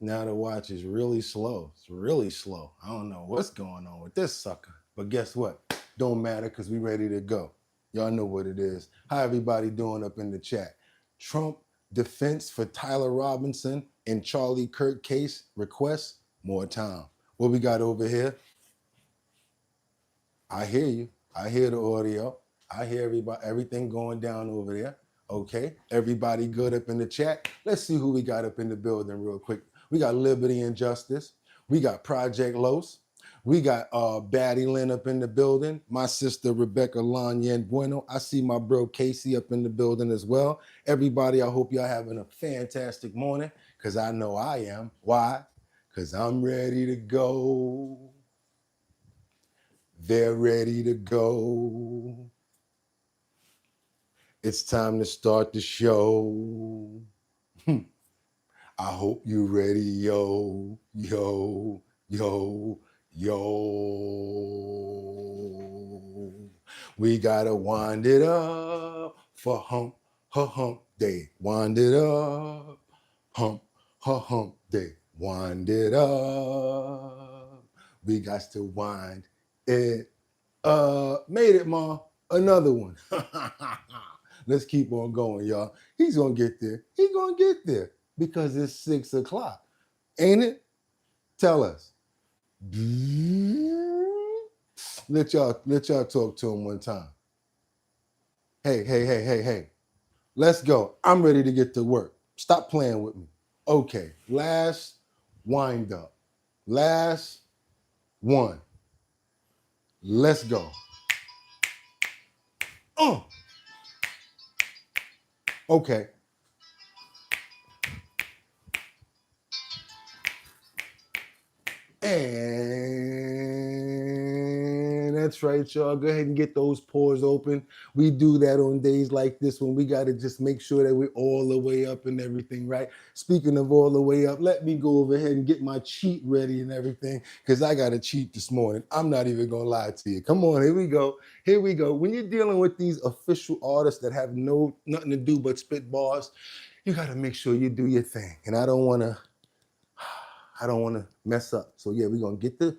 Now the watch is really slow. It's really slow. I don't know what's going on with this sucker. But guess what? Don't matter because we ready to go. Y'all know what it is. How everybody doing up in the chat? Trump defense for Tyler Robinson and Charlie Kirk case requests more time. What we got over here? I hear you. I hear the audio. I hear everybody, everything going down over there. Okay, everybody good up in the chat. Let's see who we got up in the building real quick. We got Liberty and Justice. We got Project Los. We got Batty Lynn up in the building. My sister Rebecca Lanyan Bueno. I see my bro Casey up in the building as well. Everybody, I hope y'all having a fantastic morning because I know I am. Why? Because I'm ready to go. They're ready to go. It's time to start the show. I hope you're ready, yo, yo, yo, yo. We gotta wind it up for hump day. Wind it up, hump day. Wind it up. We got to wind it up. Made it, Ma. Another one. Let's keep on going, y'all. He's gonna get there. He's gonna get there because it's 6 o'clock, ain't it? Tell us. Let y'all talk to him one time. Hey. Let's go. I'm ready to get to work. Stop playing with me. Okay, last wind up. Last one. Let's go. Okay. And that's right, y'all. Go ahead and get those pores open. We do that on days like this when we got to just make sure that we're all the way up and everything, right? Speaking of all the way up, let me go over ahead and get my cheat ready and everything because I got to cheat this morning. I'm not even going to lie to you. Come on, here we go. Here we go. When you're dealing with these official artists that have nothing to do but spit bars, you got to make sure you do your thing. And I don't want to mess up. So yeah, we're gonna get the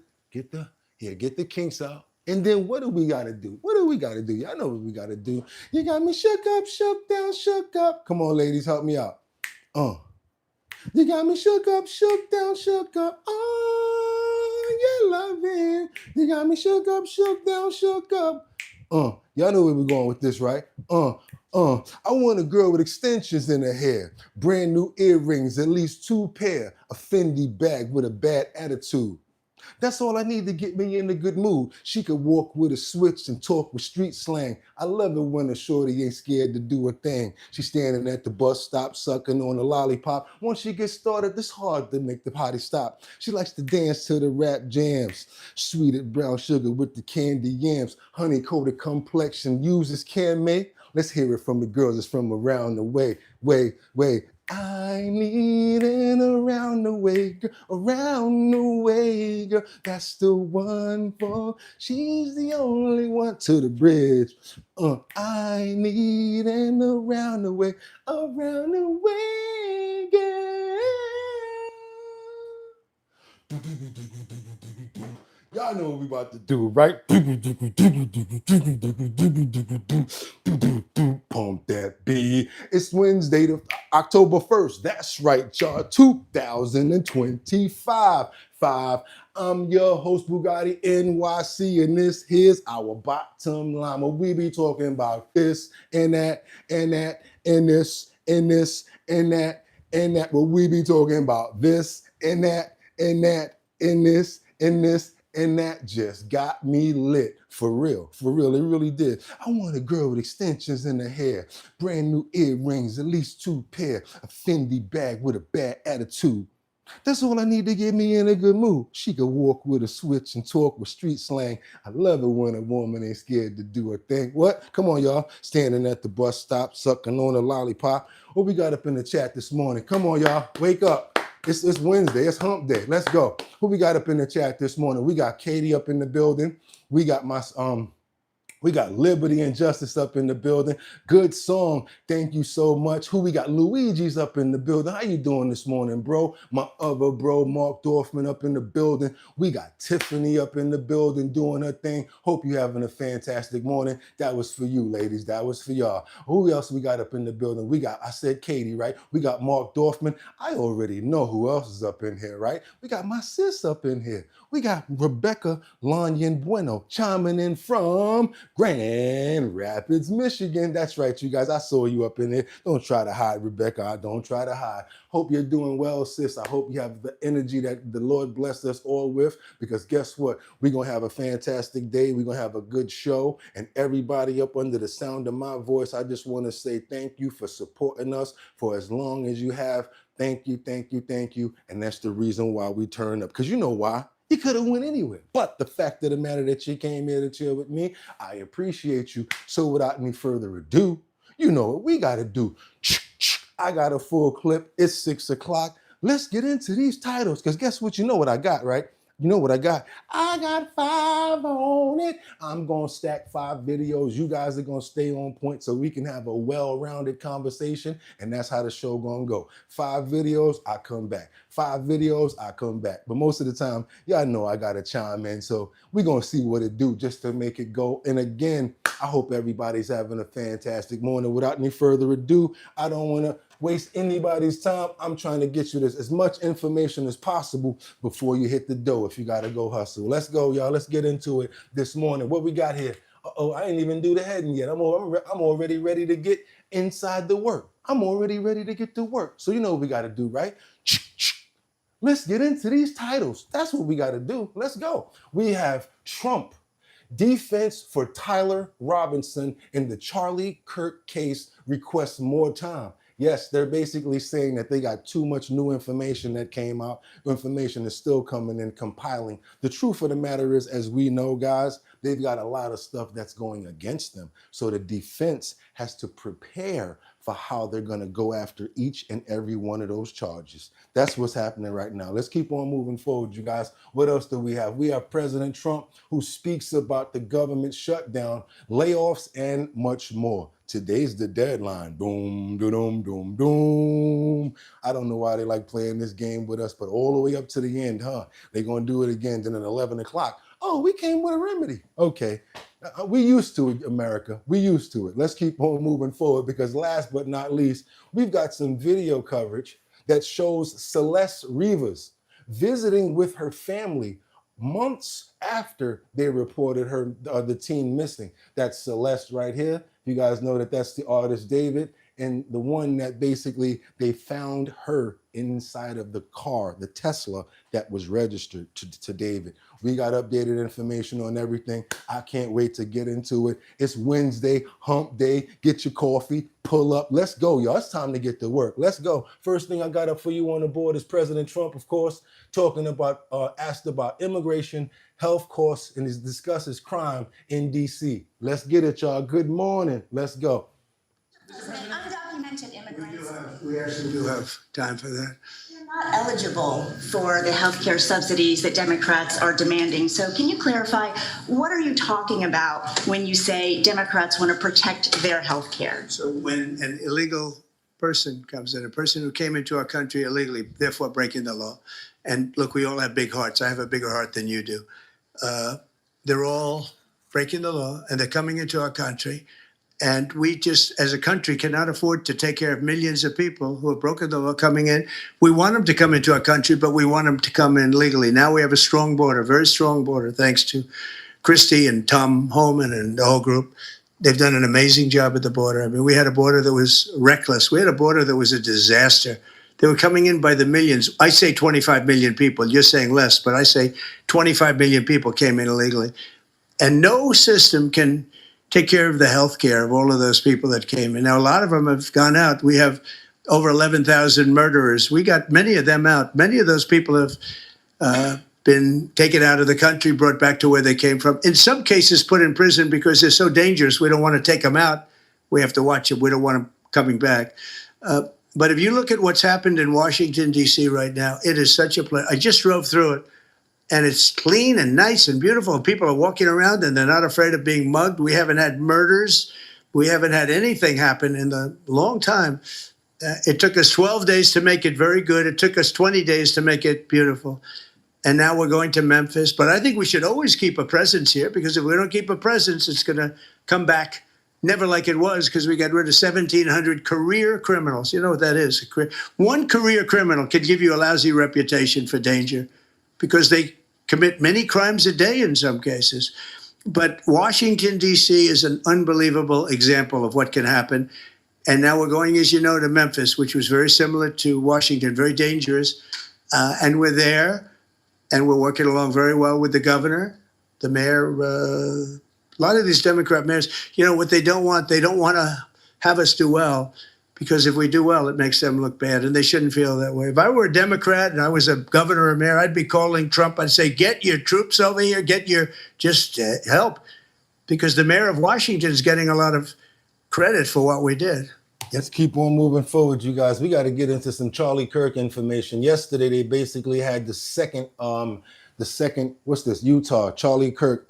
kinks out. And then what do we gotta do? What do we gotta do? Y'all know what we gotta do. You got me shook up, shook down, shook up. Come on, ladies, help me out. You got me shook up, shook down, shook up. Oh, you loving. You got me shook up, shook down, shook up. Y'all know where we're going with this, right? I want a girl with extensions in her hair, brand new earrings, at least 2 pair, a Fendi bag with a bad attitude. That's all I need to get me in a good mood. She could walk with a switch and talk with street slang. I love it when a shorty ain't scared to do a thing. She's standing at the bus stop, sucking on a lollipop. Once she gets started, it's hard to make the party stop. She likes to dance to the rap jams. Sweeted brown sugar with the candy yams. Honey-coated complexion uses can make. Let's hear it from the girls that's from around the way. I need an around the way, girl, that's the one for, she's the only one to the bridge. I need an around the way, girl. Y'all know what we about to do, right? Pump that beat. It's Wednesday, October 1st. That's right, y'all. 2025. I'm your host, Bugatti NYC, and this here's our bottom line. Where we be talking about this and that and that and this and this and that and that. Where we be talking about this and that and that and this and this. And that just got me lit. For real, it really did. I want a girl with extensions in her hair, brand new earrings, at least 2 pair, a Fendi bag with a bad attitude. That's all I need to get me in a good mood. She could walk with a switch and talk with street slang. I love it when a woman ain't scared to do her thing. What? Come on, y'all. Standing at the bus stop, sucking on a lollipop. What we got up in the chat this morning? Come on, y'all. Wake up. It's Wednesday. It's hump day. Let's go. Who we got up in the chat this morning? We got Katie up in the building. We got my We got Liberty and Justice up in the building. Good song. Thank you so much. Who we got? Luigi's up in the building. How you doing this morning, bro? My other bro, Mark Dorfman, up in the building. We got Tiffany up in the building doing her thing. Hope you having a fantastic morning. That was for you, ladies. That was for y'all. Who else we got up in the building? We got, I said Katie, right? We got Mark Dorfman. I already know who else is up in here, right? We got my sis up in here. We got Rebecca Lanyan Bueno chiming in from Grand Rapids, Michigan. That's right, you guys. I saw you up in there. Don't try to hide, Rebecca. Don't try to hide. Hope you're doing well, sis. I hope you have the energy that the Lord blessed us all with, because guess what? We're going to have a fantastic day. We're going to have a good show. And everybody up under the sound of my voice, I just want to say thank you for supporting us for as long as you have. Thank you, thank you, thank you. And that's the reason why we turn up. Because you know why? You could have went anywhere. But the fact of the matter that you came here to chill with me, I appreciate you. So without any further ado, you know what we got to do. I got a full clip. It's 6 o'clock. Let's get into these titles. Because guess what? You know what I got, right? You know what I got? I got 5 on it. I'm going to stack 5 videos. You guys are going to stay on point so we can have a well-rounded conversation. And that's how the show going to go. 5 videos, I come back. 5 videos, I come back. But most of the time, y'all know I got to chime in. So we're going to see what it do just to make it go. And again, I hope everybody's having a fantastic morning. Without any further ado, I don't want to waste anybody's time. I'm trying to get you this as much information as possible before you hit the dough if you got to go hustle. Let's go, y'all. Let's get into it this morning. What we got here? Uh-oh, I ain't even do the heading yet. I'm already ready to get inside the work. I'm already ready to get to work. So you know what we got to do, right? Let's get into these titles. That's what we got to do. Let's go. We have Trump. Defense for Tyler Robinson in the Charlie Kirk case requests more time. Yes, they're basically saying that they got too much new information that came out. Information is still coming in, compiling. The truth of the matter is, as we know, guys, they've got a lot of stuff that's going against them. So the defense has to prepare for how they're going to go after each and every one of those charges. That's what's happening right now. Let's keep on moving forward, you guys. What else do we have? We have President Trump, who speaks about the government shutdown, layoffs, and much more. Today's the deadline. Boom, doom, doom, doom. I don't know why they like playing this game with us, but all the way up to the end, huh? They're going to do it again. Then at 11 o'clock, oh, we came with a remedy. Okay. We used to it, America. We used to it. Let's keep on moving forward, because last but not least, we've got some video coverage that shows Celeste Rivas visiting with her family months after they reported her the teen missing. That's Celeste right here. You guys know that that's the artist David, and the one that basically they found her inside of the car, the Tesla that was registered to David. We got updated information on everything. I can't wait to get into it. It's Wednesday, hump day. Get your coffee, pull up. Let's go, y'all. It's time to get to work. Let's go. First thing I got up for you on the board is President Trump, of course, talking about, asked about immigration, health costs, and he discusses crime in D.C. Let's get it, y'all. Good morning. Let's go. Undocumented immigrants. We actually do have time for that. They're not eligible for the health care subsidies that Democrats are demanding. So can you clarify, what are you talking about when you say Democrats want to protect their health care? So when an illegal person comes in, a person who came into our country illegally, therefore breaking the law, and look, we all have big hearts. I have a bigger heart than you do. They're all breaking the law, and they're coming into our country. And we just, as a country, cannot afford to take care of millions of people who have broken the law coming in. We want them to come into our country, but we want them to come in legally. Now we have a strong border, very strong border, thanks to Christie and Tom Homan and the whole group. They've done an amazing job at the border. I mean, we had a border that was reckless. We had a border that was a disaster. They were coming in by the millions. I say 25 million people. You're saying less, but I say 25 million people came in illegally. And no system can take care of the health care of all of those people that came in. Now, a lot of them have gone out. We have over 11,000 murderers. We got many of them out. Many of those people have been taken out of the country, brought back to where they came from. In some cases, put in prison because they're so dangerous. We don't want to take them out. We have to watch them. We don't want them coming back. But if you look at what's happened in Washington, D.C. right now, it is such a place. I just drove through it. and it's clean and nice and beautiful. And people are walking around and they're not afraid of being mugged. We haven't had murders. We haven't had anything happen in a long time. It took us 12 days to make it very good. It took us 20 days to make it beautiful. And now we're going to Memphis. But I think we should always keep a presence here, because if we don't keep a presence, it's going to come back never like it was, because we got rid of 1,700 career criminals. You know what that is? One career criminal could give you a lousy reputation for danger, because they commit many crimes a day in some cases. But Washington, D.C. is an unbelievable example of what can happen. And now we're going, as you know, to Memphis, which was very similar to Washington, very dangerous. And we're there, and we're working along very well with the governor, the mayor. A lot of these Democrat mayors, you know, what they don't want to have us do well, because if we do well, it makes them look bad, and they shouldn't feel that way. If I were a Democrat and I was a governor or mayor, I'd be calling Trump. I'd say, get your troops over here, just help, because the mayor of Washington is getting a lot of credit for what we did. Let's keep on moving forward, you guys. We got to get into some Charlie Kirk information. Yesterday, they basically had the second, what's this? Utah, Charlie Kirk.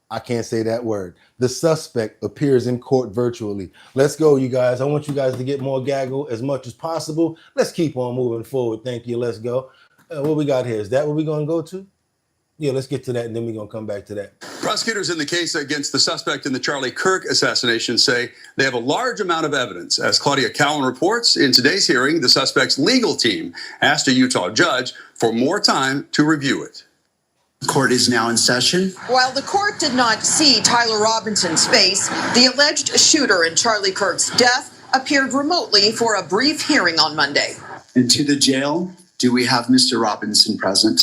I can't say that word. The suspect appears in court virtually. Let's go, you guys. I want you guys to get more gaggle as much as possible. Let's keep on moving forward. Thank you. Let's go. What we got here? Is that what we're going to go to? Yeah, let's get to that, and then we're going to come back to that. Prosecutors in the case against the suspect in the Charlie Kirk assassination say they have a large amount of evidence. As Claudia Cowan reports, in today's hearing, the suspect's legal team asked a Utah judge for more time to review it. Court is now in session. While the court did not see Tyler Robinson's face, the alleged shooter in Charlie Kirk's death appeared remotely for a brief hearing on Monday. And to the jail, do we have Mr. Robinson present?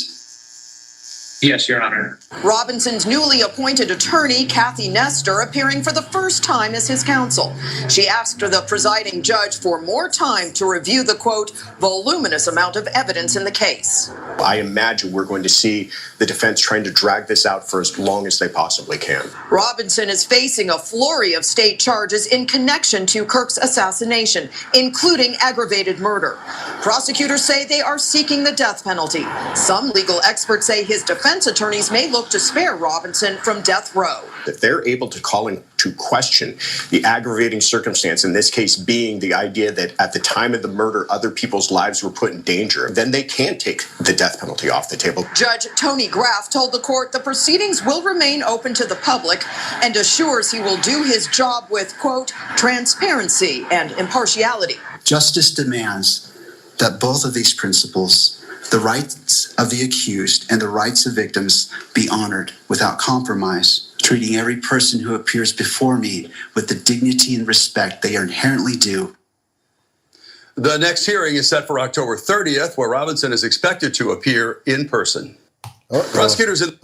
Yes, Your Honor. Robinson's newly appointed attorney, Kathy Nestor, appearing for the first time as his counsel. She asked the presiding judge for more time to review the, quote, voluminous amount of evidence in the case. I imagine we're going to see the defense trying to drag this out for as long as they possibly can. Robinson is facing a flurry of state charges in connection to Kirk's assassination, including aggravated murder. Prosecutors say they are seeking the death penalty. Some legal experts say his defense attorneys may look to spare Robinson from death row. If they're able to call into question the aggravating circumstance, in this case being the idea that at the time of the murder, other people's lives were put in danger, then they can take the death penalty off the table. Judge Tony Graff told the court the proceedings will remain open to the public and assures he will do his job with, quote, transparency and impartiality. Justice demands that both of these principles, the rights of the accused and the rights of victims, be honored without compromise, treating every person who appears before me with the dignity and respect they are inherently due. The next hearing is set for October 30th, where Robinson is expected to appear in person. Prosecutors in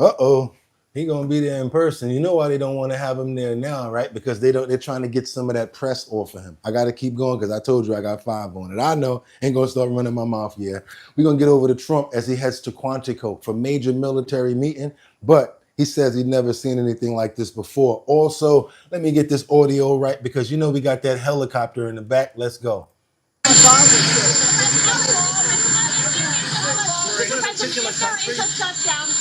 He gonna be there in person. You know why they don't want to have him there now, right? Because they're trying to get some of that press off of him. I gotta keep going because I told you I got 5 on it. I know, ain't gonna start running my mouth. Yeah, we're gonna get over to Trump as he heads to Quantico for major military meeting, but he says he'd never seen anything like this before. Also, let me get this audio right, because you know we got that helicopter in the back. Let's go.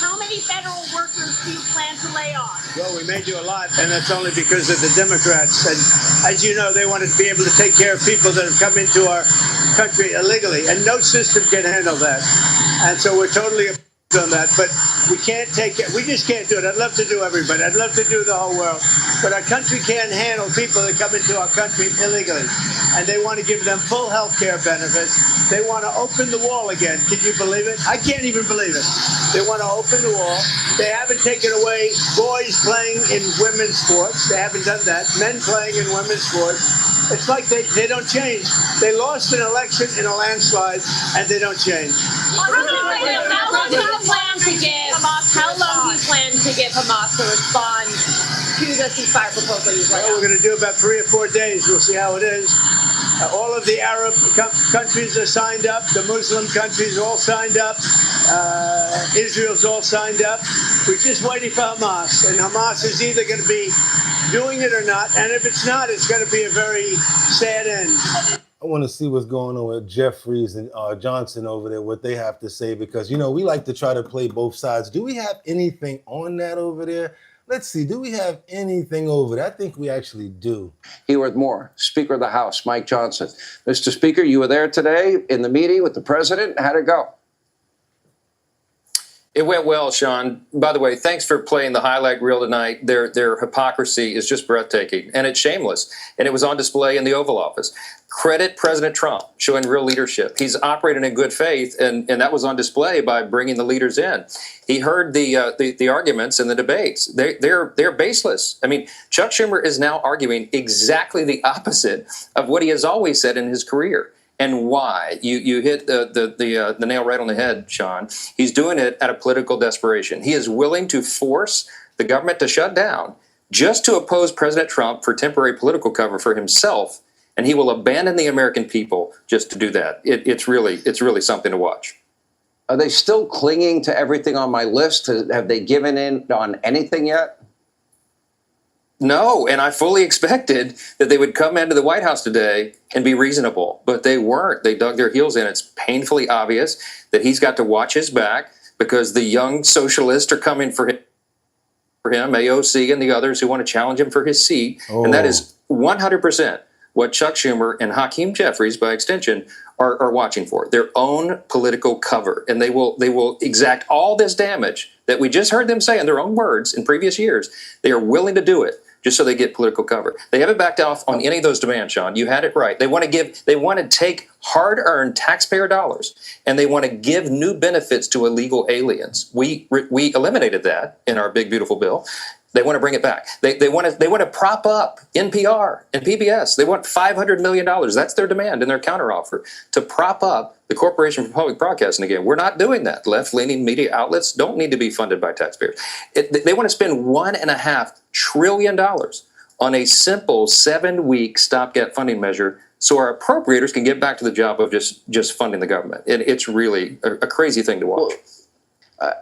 How many federal workers do you plan to lay off? Well, we may do a lot, and that's only because of the Democrats. And as you know, they want to be able to take care of people that have come into our country illegally, and no system can handle that. And so we're totally on that, but we can't take it. We just can't do it. I'd love to do everybody. I'd love to do the whole world, but our country can't handle people that come into our country illegally, and they want to give them full health care benefits. They want to open the wall again. Can you believe it? I can't even believe it. They want to open the wall. They haven't taken away boys playing in women's sports. They haven't done that. Men playing in women's sports. It's like they don't change. They lost an election in a landslide, and they don't change. How long do you plan to give Hamas to respond to the ceasefire proposal? Well, we're going to do about 3 or 4 days. We'll see how it is. All of the Arab countries are signed up. The Muslim countries all signed up. Israel's all signed up. We're just waiting for Hamas. And Hamas is either going to be doing it or not. And if it's not, it's going to be a very sad end. I want to see what's going on with Jeffries and Johnson over there, what they have to say, because, you know, we like to try to play both sides. Do we have anything on that over there? Let's see. Do we have anything over there? I think we actually do. Heworth Moore, Speaker of the House, Mike Johnson. Mr. Speaker, you were there today in the meeting with the president. How'd it go? It went well, Sean. By the way, thanks for playing the highlight reel tonight. Their hypocrisy is just breathtaking, and it's shameless. And it was on display in the Oval Office. Credit President Trump showing real leadership. He's operating in good faith, and that was on display by bringing the leaders in. He heard the arguments and the debates. They're baseless. I mean, Chuck Schumer is now arguing exactly the opposite of what he has always said in his career. And why? You hit the nail right on the head, Sean. He's doing it out of political desperation. He is willing to force the government to shut down just to oppose President Trump for temporary political cover for himself, and he will abandon the American people just to do that. It's really something to watch. Are they still clinging to everything on my list? Have they given in on anything yet? No, and I fully expected that they would come into the White House today and be reasonable, but they weren't. They dug their heels in. It's painfully obvious that he's got to watch his back because the young socialists are coming for him, AOC and the others who want to challenge him for his seat. Oh. And that is 100% what Chuck Schumer and Hakeem Jeffries, by extension, are watching for. Their own political cover. And they will exact all this damage that we just heard them say in their own words in previous years. They are willing to do it just so they get political cover. They haven't backed off on any of those demands, Sean. You had it right. They want to take hard-earned taxpayer dollars and they want to give new benefits to illegal aliens. We eliminated that in our big beautiful bill. They want to bring it back. They want to prop up NPR and PBS. They want $500 million. That's their demand in their counteroffer, to prop up the Corporation for Public Broadcasting again. We're not doing that. Left-leaning media outlets don't need to be funded by taxpayers. They want to spend $1.5 trillion on a simple 7-week stopgap funding measure so our appropriators can get back to the job of just funding the government. It's really a crazy thing to watch.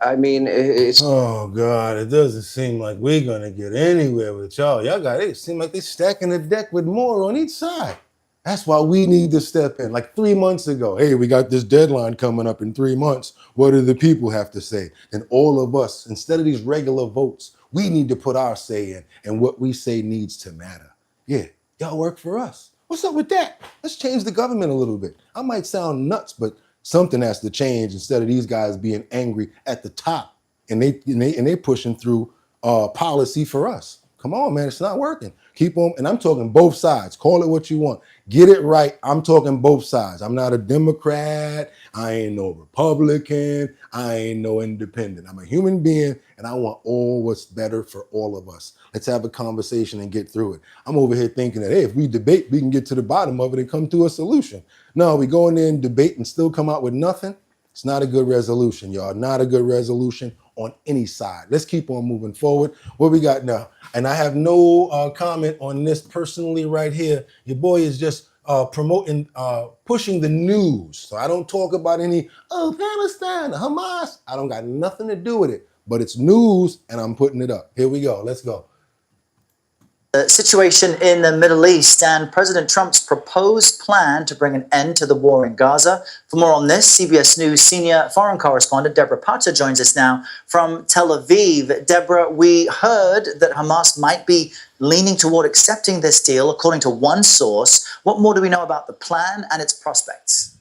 I mean, it's... Oh, God, it doesn't seem like we're going to get anywhere with y'all. It seems like they're stacking the deck with more on each side. That's why we need to step in. Like 3 months ago, hey, we got this deadline coming up in 3 months. What do the people have to say? And all of us, instead of these regular votes, we need to put our say in, and what we say needs to matter. Yeah, y'all work for us. What's up with that? Let's change the government a little bit. I might sound nuts, but something has to change instead of these guys being angry at the top and they pushing through policy for us. Come on, man, it's not working. Keep on, and I'm talking both sides. Call it what you want. Get it right. I'm talking both sides. I'm not a Democrat. I ain't no Republican. I ain't no independent. I'm a human being, and I want all what's better for all of us. Let's have a conversation and get through it. I'm over here thinking that, hey, if we debate, we can get to the bottom of it and come to a solution. No, we go in there and debate and still come out with nothing. It's not a good resolution, y'all. Not a good resolution on any side. Let's keep on moving forward. What we got now? And I have no comment on this personally right here. Your boy is just promoting, pushing the news. So I don't talk about any, Palestine, Hamas. I don't got nothing to do with it. But it's news, and I'm putting it up. Here we go. Let's go. Situation in the Middle East and President Trump's proposed plan to bring an end to the war in Gaza. For more on this, CBS News senior foreign correspondent Deborah Potter joins us now from Tel Aviv. Deborah, we heard that Hamas might be leaning toward accepting this deal, according to one source. What more do we know about the plan and its prospects?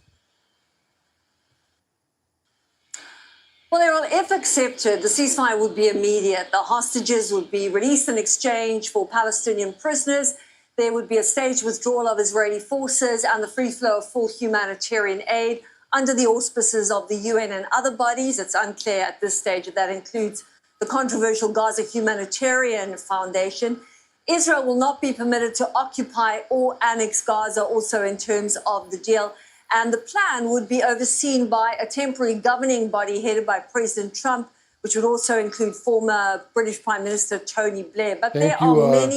Well, Errol, if accepted, the ceasefire would be immediate. The hostages would be released in exchange for Palestinian prisoners. There would be a staged withdrawal of Israeli forces and the free flow of full humanitarian aid under the auspices of the UN and other bodies. It's unclear at this stage if that includes the controversial Gaza Humanitarian Foundation. Israel will not be permitted to occupy or annex Gaza, also in terms of the deal. And the plan would be overseen by a temporary governing body headed by President Trump, which would also include former British Prime Minister Tony Blair. But there are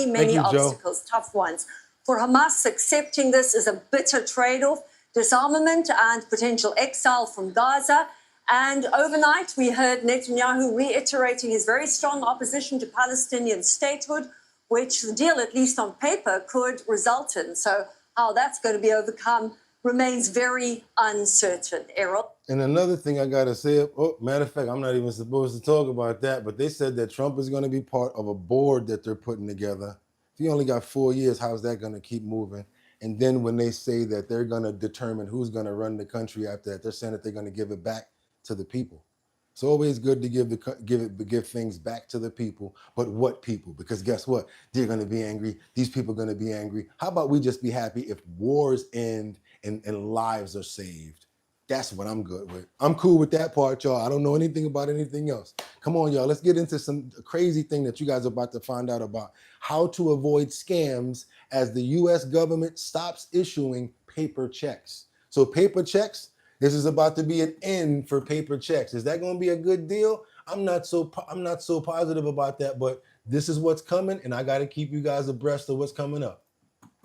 many obstacles, tough ones. For Hamas, accepting this is a bitter trade-off, disarmament and potential exile from Gaza. And overnight, we heard Netanyahu reiterating his very strong opposition to Palestinian statehood, which the deal, at least on paper, could result in. So How that's going to be overcome remains very uncertain. Errol? And another thing I gotta say, oh, matter of fact, I'm not even supposed to talk about that, but they said that Trump is gonna be part of a board that they're putting together. If he only got 4 years, how's that gonna keep moving? And then when they say that they're gonna determine who's gonna run the country after that, they're saying that they're gonna give it back to the people. It's always good to give things back to the people, but what people? Because guess what? They're gonna be angry. These people are gonna be angry. How about we just be happy if wars end and lives are saved? That's what I'm good with. I'm cool with that part, y'all. I don't know anything about anything else. Come on, y'all. Let's get into some crazy thing that you guys are about to find out about. How to avoid scams as the U.S. government stops issuing paper checks. So paper checks, this is about to be an end for paper checks. Is that going to be a good deal? I'm not so positive about that, but this is what's coming, and I got to keep you guys abreast of what's coming up.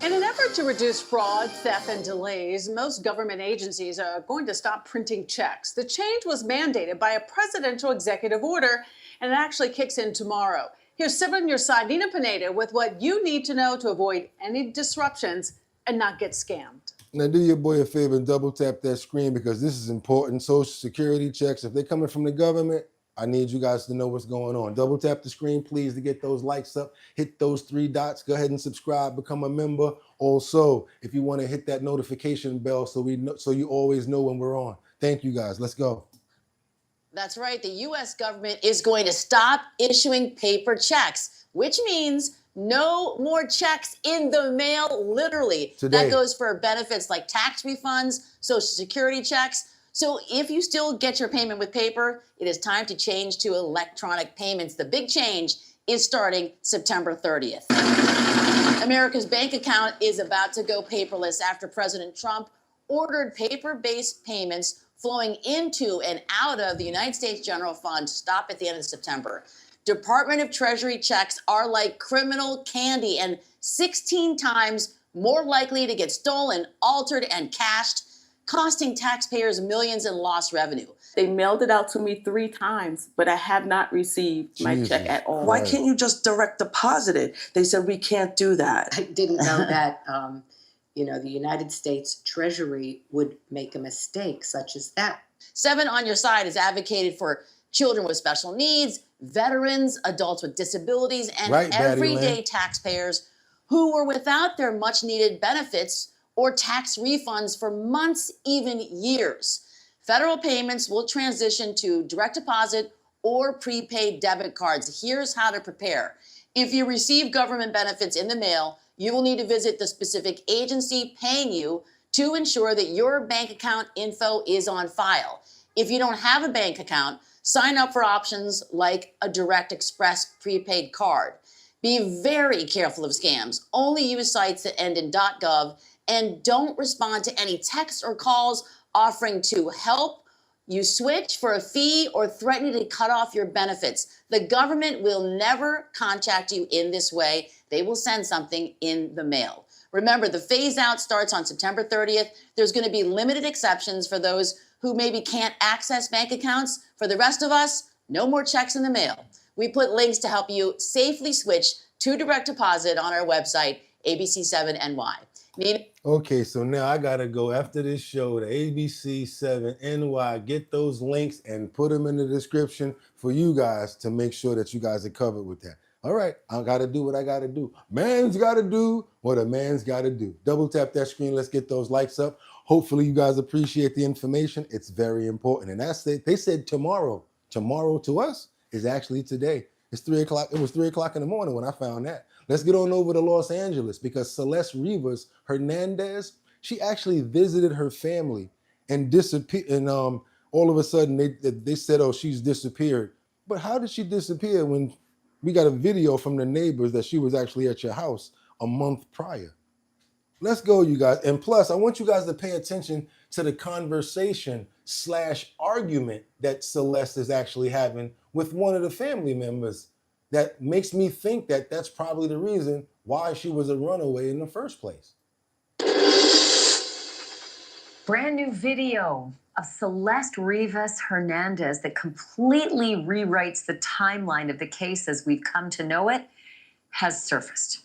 In an effort to reduce fraud, theft, and delays, most government agencies are going to stop printing checks. The change was mandated by a presidential executive order, and it actually kicks in tomorrow. Here's 7 on your side, Nina Pineda, with what you need to know to avoid any disruptions and not get scammed. Now do your boy a favor and double tap that screen because this is important. Social security checks, if they're coming from the government, I need you guys to know what's going on. Double tap the screen, please, to get those likes up. Hit those 3 dots. Go ahead and subscribe, become a member. Also, if you want to hit that notification bell so you always know when we're on. Thank you guys. Let's go. That's right. The U.S. government is going to stop issuing paper checks, which means no more checks in the mail, literally. Today. That goes for benefits like tax refunds, Social Security checks. So if you still get your payment with paper, it is time to change to electronic payments. The big change is starting September 30th. America's bank account is about to go paperless after President Trump ordered paper-based payments flowing into and out of the United States General Fund to stop at the end of September. Department of Treasury checks are like criminal candy and 16 times more likely to get stolen, altered, and cashed, costing taxpayers millions in lost revenue. They mailed it out to me 3 times, but I have not received my check at all. Why can't you just direct deposit it? They said we can't do that. I didn't know that, the United States Treasury would make a mistake such as that. 7 on your side has advocated for children with special needs, veterans, adults with disabilities, and everyday taxpayers who were without their much-needed benefits or tax refunds for months, even years. Federal payments will transition to direct deposit or prepaid debit cards. Here's how to prepare. If you receive government benefits in the mail, you will need to visit the specific agency paying you to ensure that your bank account info is on file. If you don't have a bank account, sign up for options like a Direct Express prepaid card. Be very careful of scams. Only use sites that end in .gov and don't respond to any texts or calls offering to help you switch for a fee or threatening to cut off your benefits. The government will never contact you in this way. They will send something in the mail. Remember, the phase out starts on September 30th. There's going to be limited exceptions for those who maybe can't access bank accounts. For the rest of us, no more checks in the mail. We put links to help you safely switch to direct deposit on our website, ABC7NY. Okay, so now I gotta go after this show to ABC7NY, get those links and put them in the description for you guys to make sure that you guys are covered with that. All right, I gotta do what I gotta do. Man's gotta do what a man's gotta do. Double tap that screen, let's get those likes up. Hopefully you guys appreciate the information. It's very important. And that's it. They said tomorrow. Tomorrow to us is actually today. It's 3 o'clock. It was 3 o'clock in the morning when I found that. Let's get on over to Los Angeles because Celeste Rivas Hernandez, she actually visited her family and disappeared. And all of a sudden they said, oh, she's disappeared. But how did she disappear when we got a video from the neighbors that she was actually at your house a month prior? Let's go, you guys. And plus, I want you guys to pay attention to the conversation/argument that Celeste is actually having with one of the family members. That makes me think that that's probably the reason why she was a runaway in the first place. Brand new video of Celeste Rivas Hernandez that completely rewrites the timeline of the case as we've come to know it has surfaced.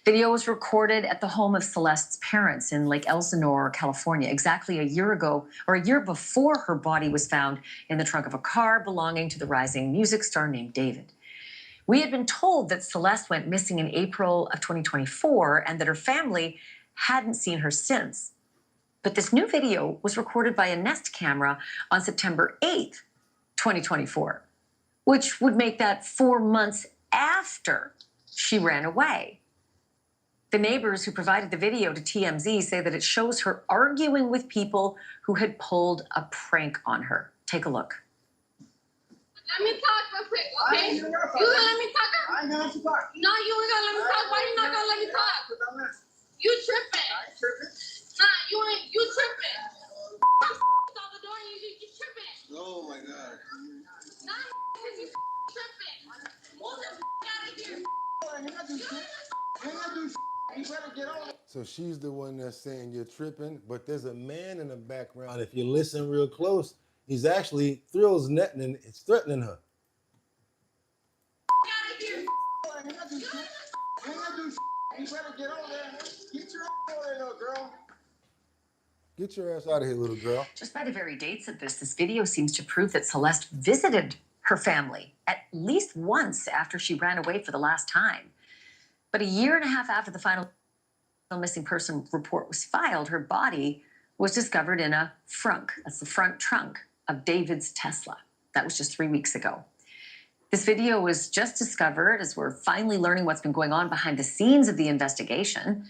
Video was recorded at the home of Celeste's parents in Lake Elsinore, California, exactly a year ago, or a year before her body was found in the trunk of a car belonging to the rising music star named David. We had been told that Celeste went missing in April of 2024 and that her family hadn't seen her since. But this new video was recorded by a Nest camera on September 8th, 2024, which would make that 4 months after she ran away. The neighbors who provided the video to TMZ say that it shows her arguing with people who had pulled a prank on her. Take a look. Let me talk real quick, okay? You gonna let me talk? I ain't gonna let you talk. No, you ain't gonna let me talk. Why you not gonna let me talk? You tripping. I ain't tripping. Nah, you tripping. Out the door and you tripping. Oh my God. Nah, you tripping. Move the out of here. You better get on. So she's the one that's saying you're tripping, but there's a man in the background. If you listen real close, he's actually threatening her. You better get on there. Get your ass over there, girl. Get your ass out of here, little girl. Just by the very dates of this video seems to prove that Celeste visited her family at least once after she ran away for the last time. But a year and a half after the final missing person report was filed, her body was discovered in a frunk. That's the front trunk of David's Tesla. That was just 3 weeks ago. This video was just discovered as we're finally learning what's been going on behind the scenes of the investigation.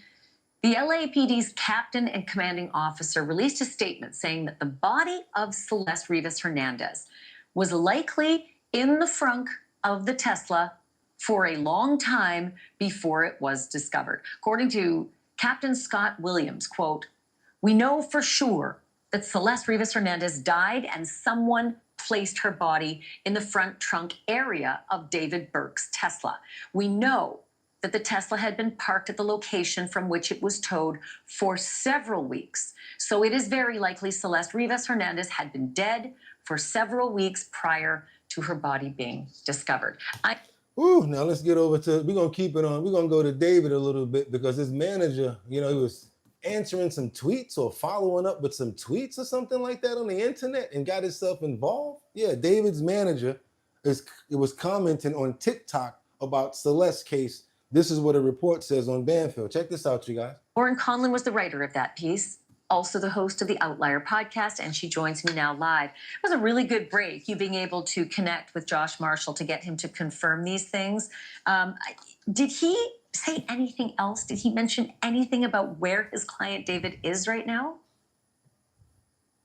The LAPD's captain and commanding officer released a statement saying that the body of Celeste Rivas Hernandez was likely in the frunk of the Tesla for a long time before it was discovered. According to Captain Scott Williams, quote, "We know for sure that Celeste Rivas Hernandez died and someone placed her body in the front trunk area of David Burke's Tesla. We know that the Tesla had been parked at the location from which it was towed for several weeks. So it is very likely Celeste Rivas Hernandez had been dead for several weeks prior to her body being discovered." Ooh, now let's get over to, we're going to keep it on. We're going to go to David a little bit because his manager, he was answering some tweets or following up with some tweets or something like that on the internet and got himself involved. Yeah, David's manager was commenting on TikTok about Celeste's case. This is what a report says on Banfield. Check this out, you guys. Lauren Conlon was the writer of that piece, also the host of the Outlier podcast, and she joins me now live. It was a really good break, you being able to connect with Josh Marshall to get him to confirm these things. Did he say anything else? Did he mention anything about where his client David is right now?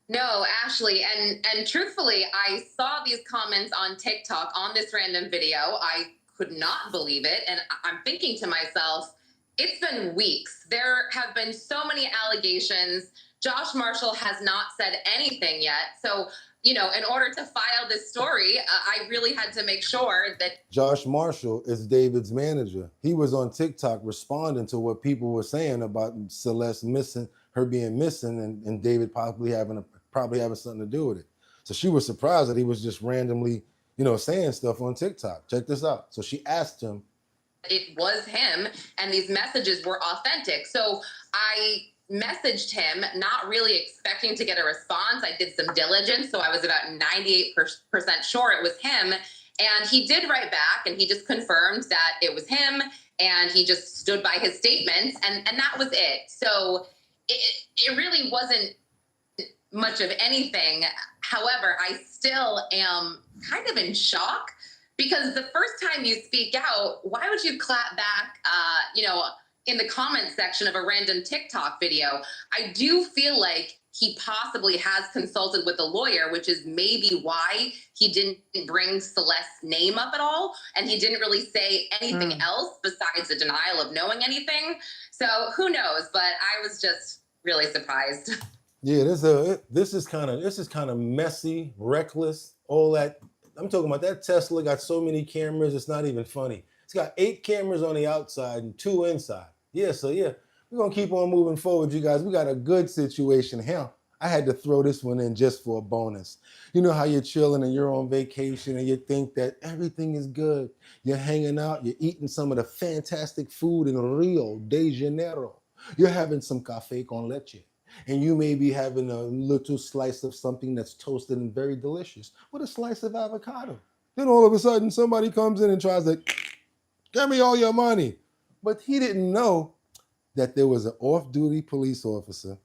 No, Ashley, and truthfully, I saw these comments on TikTok on this random video. I could not believe it, and I'm thinking to myself, it's been weeks. There have been so many allegations. Josh Marshall has not said anything yet. So, in order to file this story, I really had to make sure that Josh Marshall is David's manager. He was on TikTok responding to what people were saying about Celeste missing, her being missing, and David probably having something to do with it. So she was surprised that he was just randomly, saying stuff on TikTok. Check this out. So she asked him, it was him and these messages were authentic. So I messaged him, not really expecting to get a response. I did some diligence, so I was about 98% sure it was him. And he did write back, and he just confirmed that it was him, and he just stood by his statements, and that was it. So it really wasn't much of anything. However, I still am kind of in shock, because the first time you speak out, why would you clap back, in the comments section of a random TikTok video? I do feel like he possibly has consulted with a lawyer, which is maybe why he didn't bring Celeste's name up at all. And he didn't really say anything else besides the denial of knowing anything. So who knows? But I was just really surprised. Yeah, this is kind of messy, reckless, all that. I'm talking about that Tesla got so many cameras, it's not even funny. It's got 8 cameras on the outside and 2 inside. Yeah, we're going to keep on moving forward, you guys. We got a good situation here. I had to throw this one in just for a bonus. You know how you're chilling and you're on vacation and you think that everything is good. You're hanging out, you're eating some of the fantastic food in Rio de Janeiro. You're having some café con leche. And you may be having a little slice of something that's toasted and very delicious with a slice of avocado. Then all of a sudden somebody comes in and tries to give me all your money. But he didn't know that there was an off-duty police officer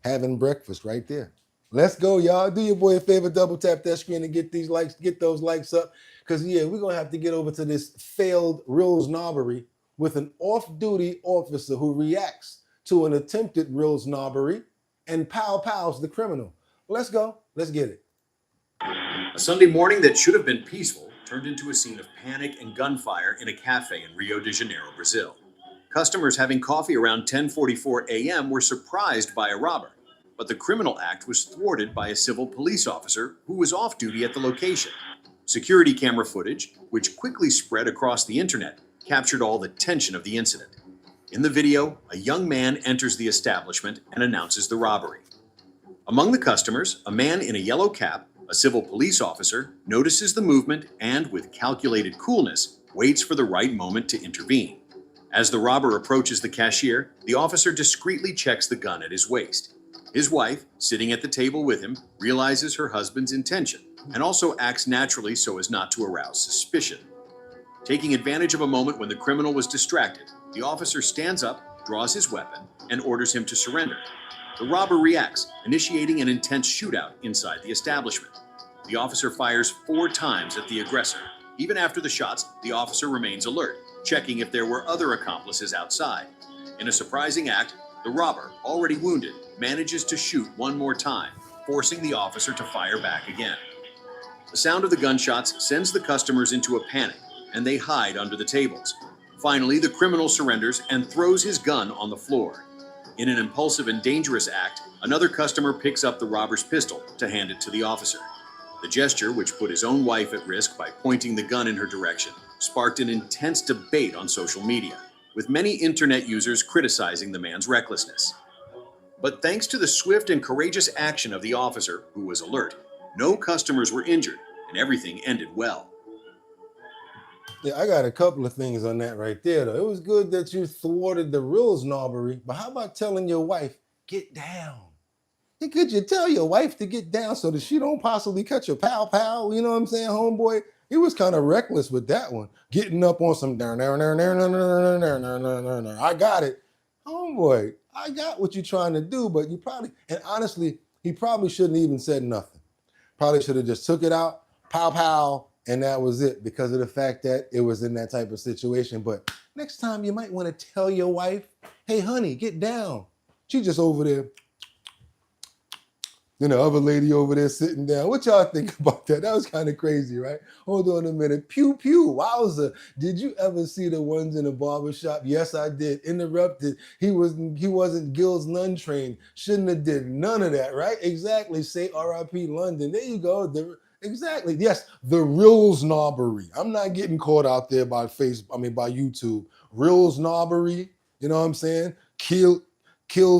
having breakfast right there. Let's go, y'all. Do your boy a favor, double tap that screen and get these likes, get those likes up. Because, yeah, we're going to have to get over to this failed real snobbery with an off-duty officer who reacts to an attempted real snobbery and pows the criminal. Let's go. Let's get it. A Sunday morning that should have been peaceful turned into a scene of panic and gunfire in a cafe in Rio de Janeiro, Brazil. Customers having coffee around 10:44 a.m. were surprised by a robber, but the criminal act was thwarted by a civil police officer who was off duty at the location. Security camera footage, which quickly spread across the internet, captured all the tension of the incident. In the video, a young man enters the establishment and announces the robbery. Among the customers, a man in a yellow cap, a civil police officer, notices the movement and, with calculated coolness, waits for the right moment to intervene. As the robber approaches the cashier, the officer discreetly checks the gun at his waist. His wife, sitting at the table with him, realizes her husband's intention and also acts naturally so as not to arouse suspicion. Taking advantage of a moment when the criminal was distracted, the officer stands up, draws his weapon, and orders him to surrender. The robber reacts, initiating an intense shootout inside the establishment. The officer fires 4 times at the aggressor. Even after the shots, the officer remains alert, checking if there were other accomplices outside. In a surprising act, the robber, already wounded, manages to shoot one more time, forcing the officer to fire back again. The sound of the gunshots sends the customers into a panic, and they hide under the tables. Finally, the criminal surrenders and throws his gun on the floor. In an impulsive and dangerous act, another customer picks up the robber's pistol to hand it to the officer. The gesture, which put his own wife at risk by pointing the gun in her direction, sparked an intense debate on social media, with many internet users criticizing the man's recklessness. But thanks to the swift and courageous action of the officer, who was alert, no customers were injured, and everything ended well. Yeah, I got a couple of things on that right there, though. It was good that you thwarted the real snobbery, but how about telling your wife, get down? Could you tell your wife to get down so that she don't possibly catch a pow? You know what I'm saying, homeboy? He was kind of reckless with that one. Getting up on some I got it. Homeboy, I got what you're trying to do, but you probably, and honestly, he probably shouldn't even said nothing. Probably should have just took it out, pow, and that was it, because of the fact that it was in that type of situation. But next time you might want to tell your wife, hey, honey, get down. She just over there. Then the other lady over there sitting down. What y'all think about that? That was kind of crazy, right? Hold on a minute. Pew, pew. Wowza. Did you ever see the ones in the barbershop? Yes, I did. Interrupted. He wasn't Gil's Nun trained. Shouldn't have did none of that, right? Exactly. Say R.I.P. London. There you go. Exactly. Yes, the real snobbery. I'm not getting caught out there by by YouTube. Real snobbery. You know what I'm saying? Kills,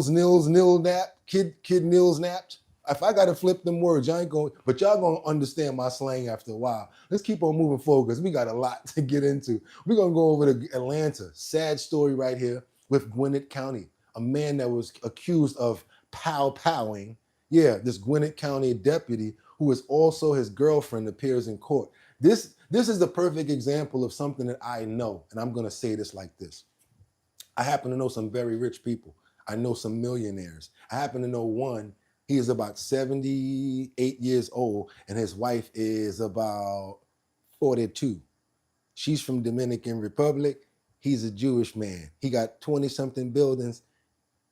nils, nil nap. Kid nils napped. If I gotta flip them words, y'all ain't going, but y'all gonna understand my slang after a while. Let's keep on moving forward because we got a lot to get into. We're gonna go over to Atlanta. Sad story right here with Gwinnett County. A man that was accused of powing. Yeah, this Gwinnett County deputy, who is also his girlfriend, appears in court. This is the perfect example of something that I know, and I'm gonna say this like this. I happen to know some very rich people. I know some millionaires. I happen to know one. He is about 78 years old, and his wife is about 42. She's from Dominican Republic. He's a Jewish man. He got 20-something buildings.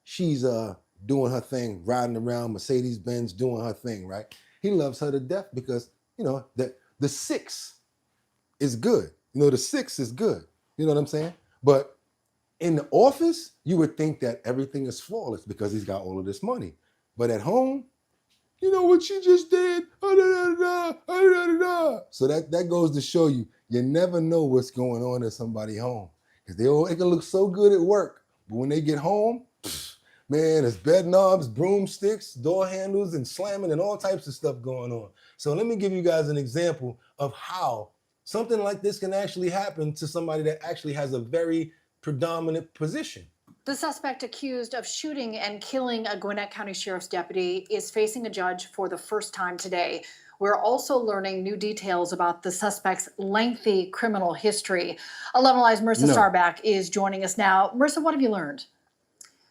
She's doing her thing, riding around Mercedes-Benz, doing her thing, right? He loves her to death because, the 6 is good. The 6 is good. You know what I'm saying? But in the office, you would think that everything is flawless because he's got all of this money. But at home, you know what she just did? So that goes to show you never know what's going on at somebody's home. Because it can look so good at work, but when they get home, Man, there's bed knobs, broomsticks, door handles, and slamming and all types of stuff going on. So let me give you guys an example of how something like this can actually happen to somebody that actually has a very predominant position. The suspect accused of shooting and killing a Gwinnett County Sheriff's deputy is facing a judge for the first time today. We're also learning new details about the suspect's lengthy criminal history. 11 Alive's Marissa Starback is joining us now. Marissa, what have you learned?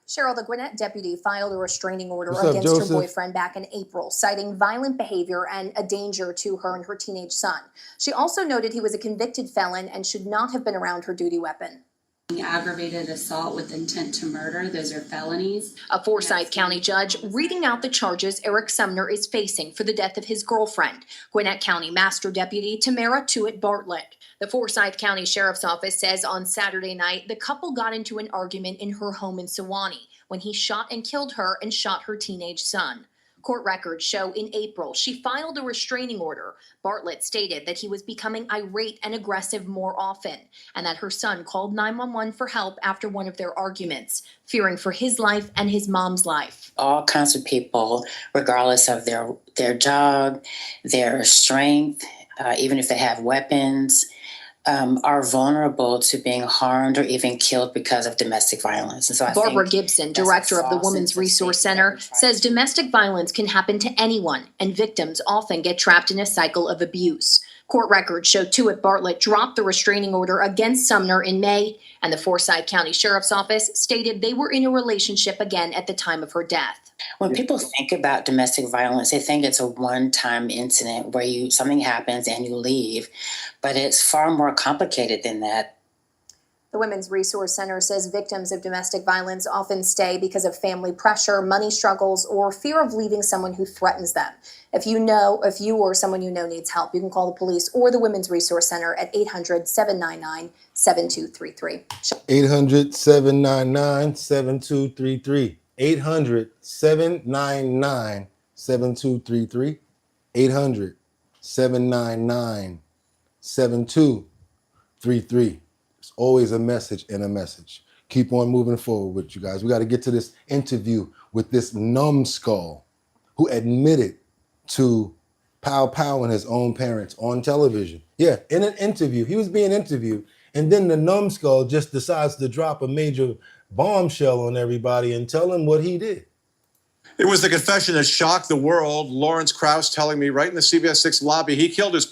Cheryl, the Gwinnett deputy filed a restraining order What's up, against Joseph? her boyfriend back in April, citing violent behavior and a danger to her and her teenage son. She also noted he was a convicted felon and should not have been around her duty weapon. Aggravated assault with intent to murder, those are felonies. A Forsyth County judge reading out the charges Eric Sumner is facing for the death of his girlfriend, Gwinnett County Master Deputy Tamara Tuitt Bartlett. The Forsyth County Sheriff's Office says on Saturday night, the couple got into an argument in her home in Sewanee when he shot and killed her and shot her teenage son. Court records show in April she filed a restraining order. Bartlett stated that he was becoming irate and aggressive more often, and that her son called 911 for help after one of their arguments, fearing for his life and his mom's life. All kinds of people, regardless of their job, their strength, even if they have weapons, are vulnerable to being harmed or even killed because of domestic violence. And so Barbara Gibson, director of the Women's Resource Center, says domestic violence can happen to anyone, and victims often get trapped in a cycle of abuse. Court records show Tuitt Bartlett dropped the restraining order against Sumner in May, and the Forsyth County Sheriff's Office stated they were in a relationship again at the time of her death. When people think about domestic violence, they think it's a one-time incident where something happens and you leave, but it's far more complicated than that. The Women's Resource Center says victims of domestic violence often stay because of family pressure, money struggles, or fear of leaving someone who threatens them. If you or someone you know needs help, you can call the police or the Women's Resource Center at 800-799-7233. 800-799-7233. 800-799-7233. 800-799-7233. It's always a message and a message. Keep on moving forward with you guys. We got to get to this interview with this numbskull who admitted to powing his own parents on television. Yeah, in an interview. He was being interviewed, and then the numbskull just decides to drop a major bombshell on everybody and tell him what he did. It was the confession that shocked the world. Lawrence Krauss telling me right in the CBS 6 lobby he killed his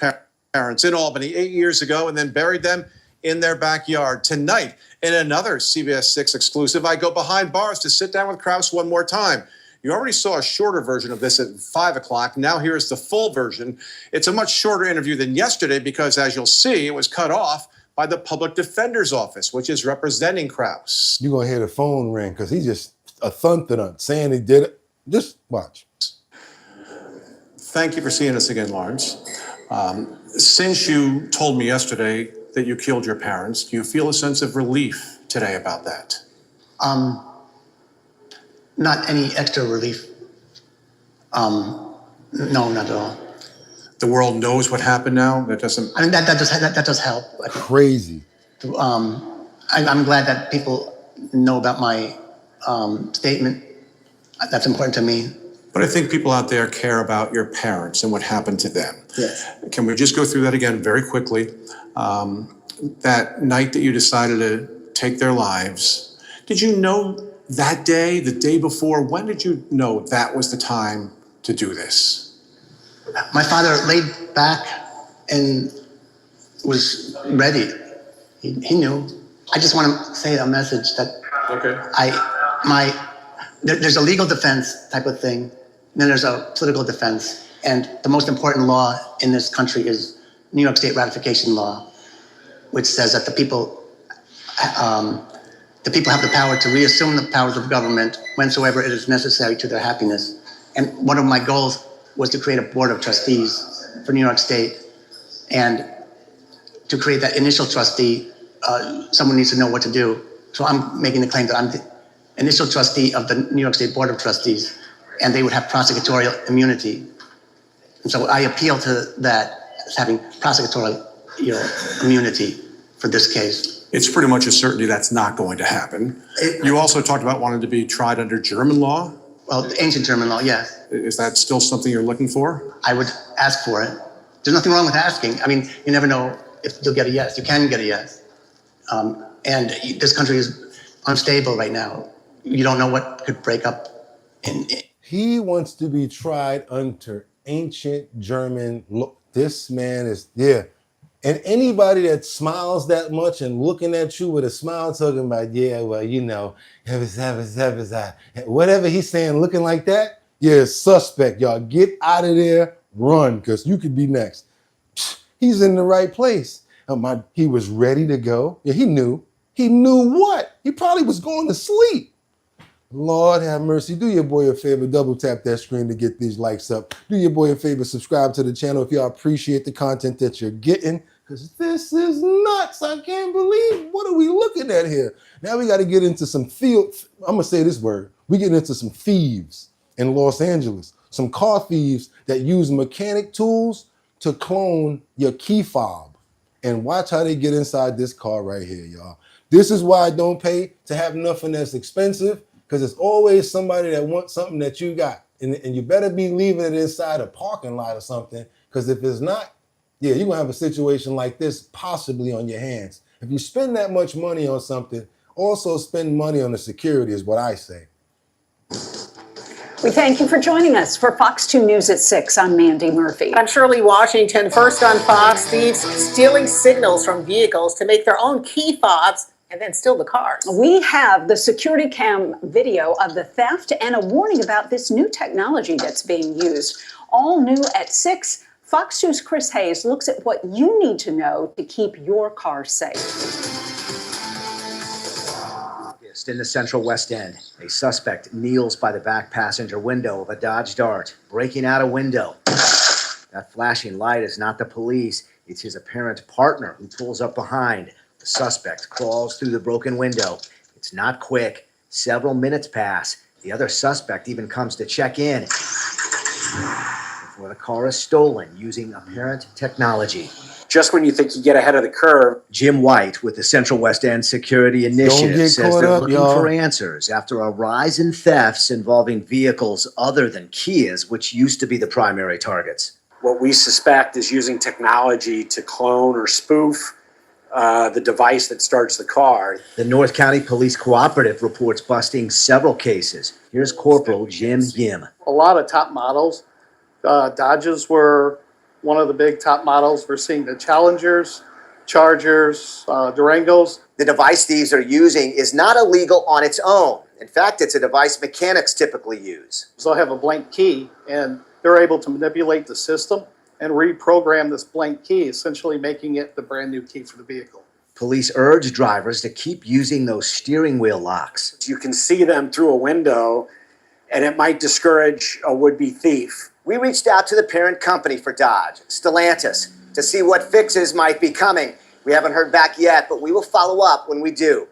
parents in Albany 8 years ago and then buried them in their backyard. Tonight, in another CBS 6 exclusive, I go behind bars to sit down with Krauss one more time. You already saw a shorter version of this at 5 o'clock. Now here's the full version. It's a much shorter interview than yesterday because, as you'll see, it was cut off by the Public Defender's Office, which is representing Krauss. You're going to hear the phone ring because he's just a thunk saying he did it. Just watch. Thank you for seeing us again, Lawrence. Since you told me yesterday that you killed your parents, do you feel a sense of relief today about that? Not any extra relief. No, not at all. The world knows what happened now? That doesn't... I mean, that does help. Crazy. I'm glad that people know about my statement. That's important to me. But I think people out there care about your parents and what happened to them. Yes. Can we just go through that again very quickly? That night that you decided to take their lives, did you know that day, the day before, when did you know that was the time to do this? My father laid back and was ready. He knew. I just want to say a message that there's a legal defense type of thing, then there's a political defense. And the most important law in this country is New York State ratification law, which says that the people have the power to reassume the powers of government whensoever it is necessary to their happiness. And one of my goals was to create a board of trustees for New York State. And to create that initial trustee, someone needs to know what to do. So I'm making the claim that I'm the initial trustee of the New York State Board of Trustees, and they would have prosecutorial immunity. And so I appeal to that as having prosecutorial immunity for this case. It's pretty much a certainty that's not going to happen. You also talked about wanting to be tried under German law. Well, ancient German law, yes. Is that still something you're looking for? I would ask for it. There's nothing wrong with asking. I mean, you never know if you'll get a yes. You can get a yes. And this country is unstable right now. You don't know what could break up. He wants to be tried under ancient German law. This man is, yeah. And anybody that smiles that much and looking at you with a smile talking about, yeah, well, you know, whatever he's saying looking like that, yeah, suspect, y'all. Get out of there, run, because you could be next. He's in the right place. He was ready to go. Yeah, he knew. He knew what? He probably was going to sleep. Lord have mercy. Do your boy a favor. Double tap that screen to get these likes up. Do your boy a favor. Subscribe to the channel if y'all appreciate the content that you're getting. Because this is nuts. I can't believe. What are we looking at here? Now we got to get into some I'm going to say this word. We get into some thieves in Los Angeles. Some car thieves that use mechanic tools to clone your key fob. And watch how they get inside this car right here, y'all. This is why I don't pay to have nothing that's expensive. Because there's always somebody that wants something that you got. And you better be leaving it inside a parking lot or something. Because if it's not, yeah, you're going to have a situation like this possibly on your hands. If you spend that much money on something, also spend money on the security is what I say. We thank you for joining us for Fox 2 News at 6. I'm Mandy Murphy. I'm Shirley Washington. First on Fox, thieves stealing signals from vehicles to make their own key fobs and then steal the cars. We have the security cam video of the theft and a warning about this new technology that's being used. All new at 6. Fox 2's Chris Hayes looks at what you need to know to keep your car safe. In the Central West End, a suspect kneels by the back passenger window of a Dodge Dart, breaking out a window. That flashing light is not the police. It's his apparent partner who pulls up behind. The suspect crawls through the broken window. It's not quick. Several minutes pass. The other suspect even comes to check in before the car is stolen using apparent technology. Just when you think you get ahead of the curve, Jim White with the Central West End Security Initiative says they're looking for answers after a rise in thefts involving vehicles other than Kias, which used to be the primary targets. What we suspect is using technology to clone or spoof the device that starts the car. The North County Police Cooperative reports busting several cases. Here's Corporal Jim Yim. A lot of top models. Dodges were one of the big top models. We're seeing the Challengers, Chargers, Durangos. The device thieves are using is not illegal on its own. In fact, it's a device mechanics typically use. So I have a blank key, and they're able to manipulate the system and reprogram this blank key, essentially making it the brand new key for the vehicle. Police urge drivers to keep using those steering wheel locks. You can see them through a window, and it might discourage a would-be thief. We reached out to the parent company for Dodge, Stellantis, to see what fixes might be coming. We haven't heard back yet, but we will follow up when we do.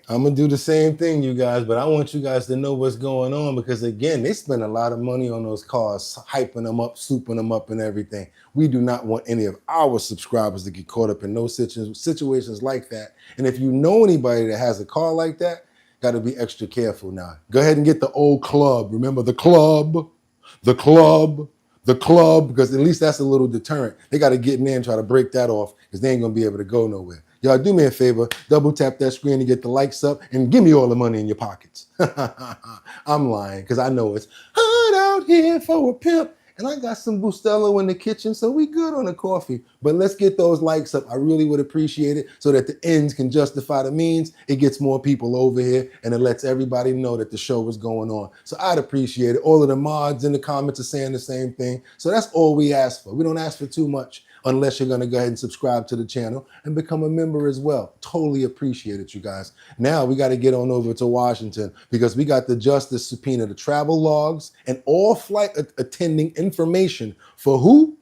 I'm going to do the same thing, you guys, but I want you guys to know what's going on because, again, they spend a lot of money on those cars, hyping them up, souping them up and everything. We do not want any of our subscribers to get caught up in those situations like that. And if you know anybody that has a car like that, got to be extra careful now. Go ahead and get the old club. Remember the club, the club, the club, because at least that's a little deterrent. They got to get in there and try to break that off because they ain't going to be able to go nowhere. Y'all do me a favor, double tap that screen to get the likes up and give me all the money in your pockets. I'm lying because I know it's hot out here for a pimp. And I got some Bustelo in the kitchen, so we good on the coffee. But let's get those likes up. I really would appreciate it so that the ends can justify the means. It gets more people over here, and it lets everybody know that the show is going on. So I'd appreciate it. All of the mods in the comments are saying the same thing. So that's all we ask for. We don't ask for too much unless you're going to go ahead and subscribe to the channel and become a member as well. Totally appreciate it, you guys. Now we got to get on over to Washington because we got the justice subpoena, the travel logs, and all flight attending information for who?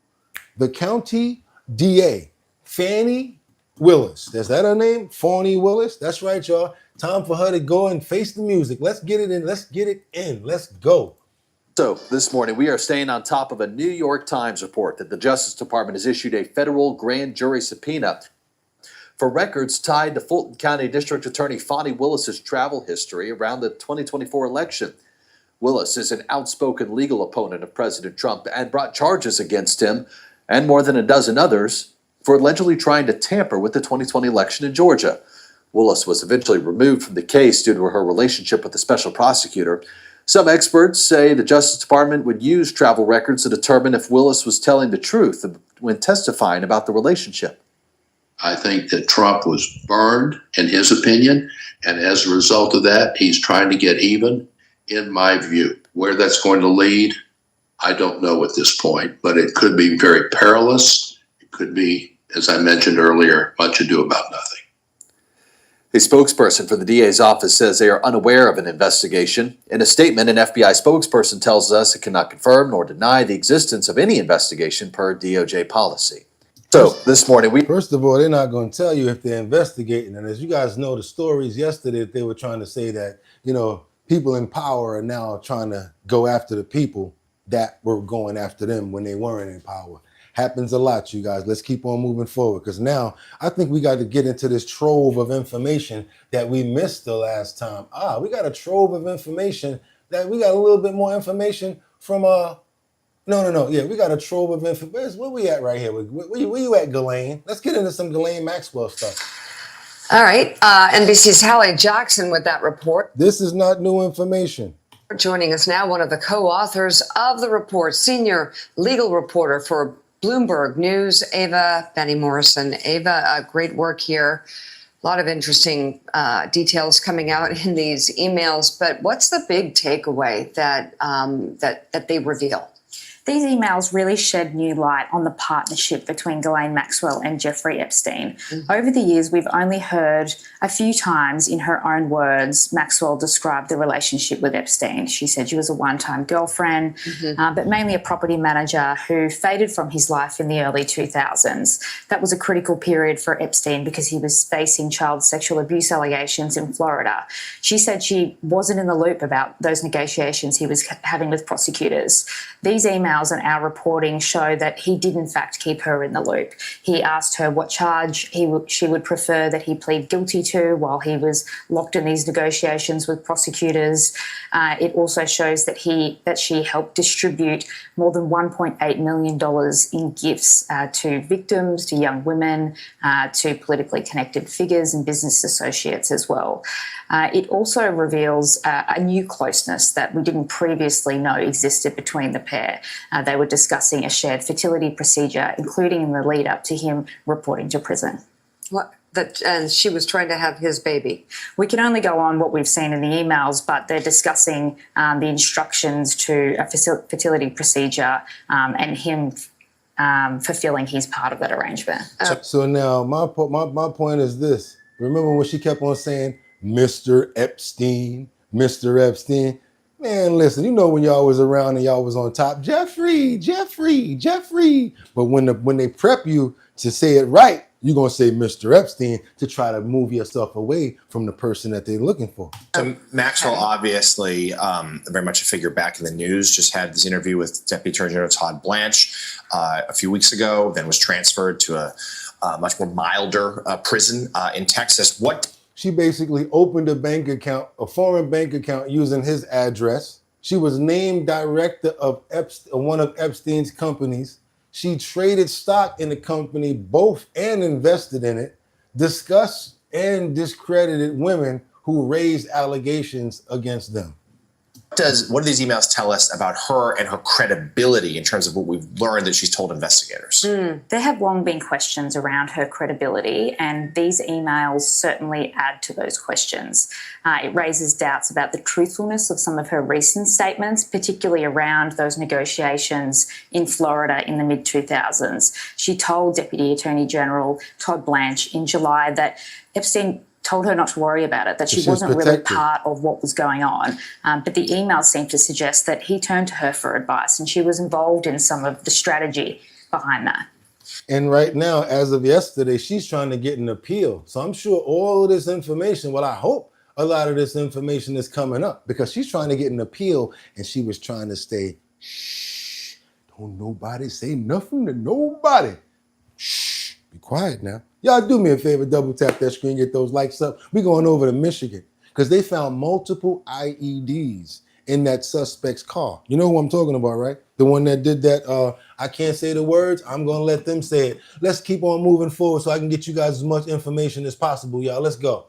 The county DA, Fani Willis. Is that her name? Fani Willis? That's right, y'all. Time for her to go and face the music. Let's get it in. Let's get it in. Let's go. So this morning, we are staying on top of a New York Times report that the Justice Department has issued a federal grand jury subpoena for records tied to Fulton County District Attorney Fonnie Willis's travel history around the 2024 election. Willis is an outspoken legal opponent of President Trump and brought charges against him and more than a dozen others for allegedly trying to tamper with the 2020 election in Georgia. Willis was eventually removed from the case due to her relationship with the special prosecutor. Some experts say the Justice Department would use travel records to determine if Willis was telling the truth when testifying about the relationship. I think that Trump was burned, in his opinion, and as a result of that, he's trying to get even, in my view. Where that's going to lead, I don't know at this point, but it could be very perilous. It could be, as I mentioned earlier, much ado about nothing. A spokesperson for the DA's office says they are unaware of an investigation. In a statement, an FBI spokesperson tells us it cannot confirm nor deny the existence of any investigation per DOJ policy. So this morning, First of all, they're not going to tell you if they're investigating. And as you guys know, the stories yesterday, they were trying to say that, people in power are now trying to go after the people that were going after them when they weren't in power. Happens a lot, you guys. Let's keep on moving forward, because now I think we got to get into this trove of information that we missed the last time. We got a trove of information that we got a little bit more information from Yeah, we got a trove of information. Where we at right here? Where you at, Ghislaine? Let's get into some Ghislaine Maxwell stuff. All right. NBC's Hallie Jackson with that report. This is not new information. Joining us now, one of the co-authors of the report, senior legal reporter for Bloomberg News, Ava Benny Morrison. Ava, great work here. A lot of interesting details coming out in these emails. But what's the big takeaway that they reveal? These emails really shed new light on the partnership between Ghislaine Maxwell and Jeffrey Epstein. Mm-hmm. Over the years, we've only heard a few times, in her own words, Maxwell described the relationship with Epstein. She said she was a one-time girlfriend, but mainly a property manager who faded from his life in the early 2000s. That was a critical period for Epstein because he was facing child sexual abuse allegations in Florida. She said she wasn't in the loop about those negotiations he was having with prosecutors. These emails and our reporting show that he did in fact keep her in the loop. He asked her what charge she would prefer that he plead guilty to while he was locked in these negotiations with prosecutors. It also shows that she helped distribute more than $1.8 million in gifts to victims, to young women, to politically connected figures and business associates as well. It also reveals a new closeness that we didn't previously know existed between the pair. They were discussing a shared fertility procedure, including in the lead up to him reporting to prison. And she was trying to have his baby. We can only go on what we've seen in the emails, but they're discussing the instructions to a fertility procedure and him fulfilling his part of that arrangement. So now my point is this. Remember when she kept on saying, Mr. Epstein, Mr. Epstein? Man, listen, when y'all was around and y'all was on top, Jeffrey. But when they prep you to say it right, you're going to say Mr. Epstein to try to move yourself away from the person that they're looking for. So Maxwell, obviously, very much a figure back in the news, just had this interview with Deputy Attorney General Todd Blanche a few weeks ago, then was transferred to a much more milder prison in Texas. She basically opened a bank account, a foreign bank account using his address. She was named director of one of Epstein's companies. She traded stock in the company both and invested in it, discussed and discredited women who raised allegations against them. What do these emails tell us about her and her credibility in terms of what we've learned that she's told investigators? There have long been questions around her credibility, and these emails certainly add to those questions. It raises doubts about the truthfulness of some of her recent statements, particularly around those negotiations in Florida in the mid-2000s. She told Deputy Attorney General Todd Blanche in July that Epstein told her not to worry about it, that she wasn't really part of what was going on. But the emails seem to suggest that he turned to her for advice and she was involved in some of the strategy behind that. And right now, as of yesterday, she's trying to get an appeal. So I'm sure all of this information, I hope a lot of this information is coming up because she's trying to get an appeal and she was trying to stay, shh, don't nobody say nothing to nobody. Shh, be quiet now. Y'all do me a favor, double tap that screen, get those likes up. We're going over to Michigan because they found multiple IEDs in that suspect's car. You know who I'm talking about, right? The one that did that, I can't say the words, I'm going to let them say it. Let's keep on moving forward so I can get you guys as much information as possible, y'all. Let's go.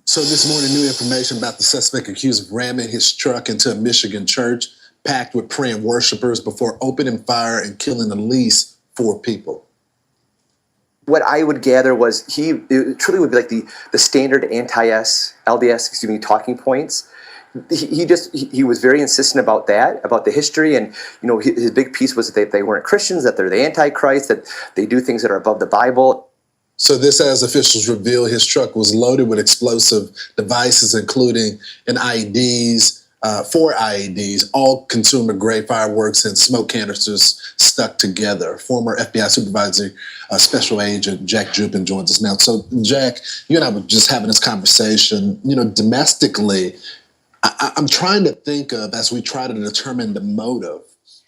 So this morning, new information about the suspect accused of ramming his truck into a Michigan church packed with praying worshipers before opening fire and killing at least 4 people. What I would gather was it truly would be like the standard LDS talking points. He was very insistent about that, about the history, and his big piece was that they weren't Christians, that they're the Antichrist, that they do things that are above the Bible. So this, as officials reveal, his truck was loaded with explosive devices, including 4 IEDs, all consumer-grade fireworks and smoke canisters stuck together. Former FBI supervisor, Special Agent Jack Jupin joins us now. So, Jack, you and I were just having this conversation. Domestically, I'm trying to think of, as we try to determine the motive,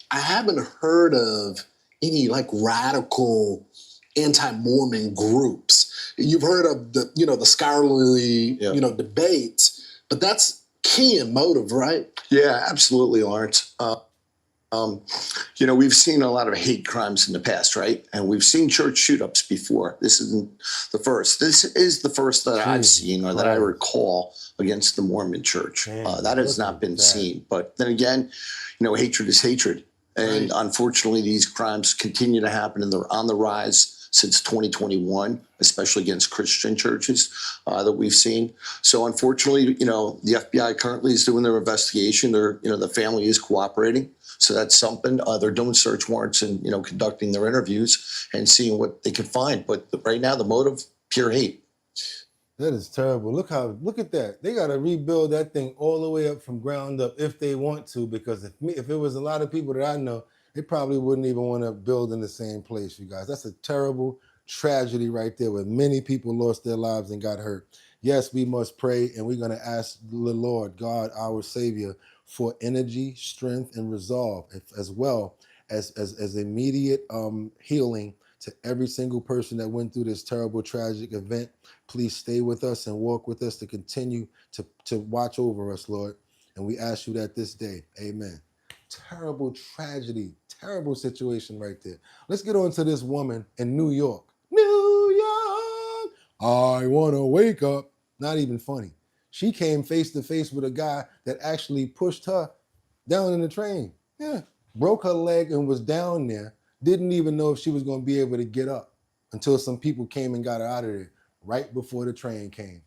I haven't heard of any radical anti-Mormon groups. You've heard of the scholarly, debates, but that's key in motive, right? Yeah, absolutely, Lawrence. We've seen a lot of hate crimes in the past, right? And we've seen church shoot-ups before. This isn't the first. This is the first that I've seen or that I recall against the Mormon church. That has not been seen. But then again, hatred is hatred. And unfortunately, these crimes continue to happen and they're on the rise since 2021, especially against Christian churches that we've seen. So unfortunately, the FBI currently is doing their investigation. The family is cooperating. So that's something. They're doing search warrants and, conducting their interviews and seeing what they can find. But right now, the motive, pure hate. That is terrible. Look at that. They got to rebuild that thing all the way up from ground up if they want to, because if it was a lot of people that I know, they probably wouldn't even want to build in the same place, you guys. That's a terrible tragedy right there where many people lost their lives and got hurt. Yes, we must pray, and we're going to ask the Lord, God, our Savior, for energy, strength, and resolve, as well as immediate healing to every single person that went through this terrible, tragic event. Please stay with us and walk with us to continue to watch over us, Lord. And we ask you that this day. Amen. Terrible tragedy, terrible situation right there. Let's get on to this woman in New York. New York, I want to wake up. Not even funny. She came face to face with a guy that actually pushed her down in the train. Yeah, broke her leg and was down there. Didn't even know if she was going to be able to get up until some people came and got her out of there right before the train came.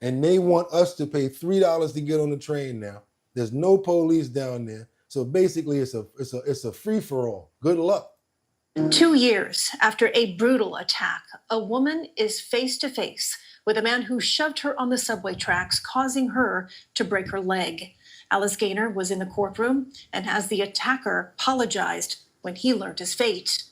And they want us to pay $3 to get on the train now. There's no police down there. So basically, it's a free-for-all. Good luck. 2 years after a brutal attack, a woman is face to face with a man who shoved her on the subway tracks, causing her to break her leg. Alice Gaynor was in the courtroom and as the attacker apologized when he learned his fate.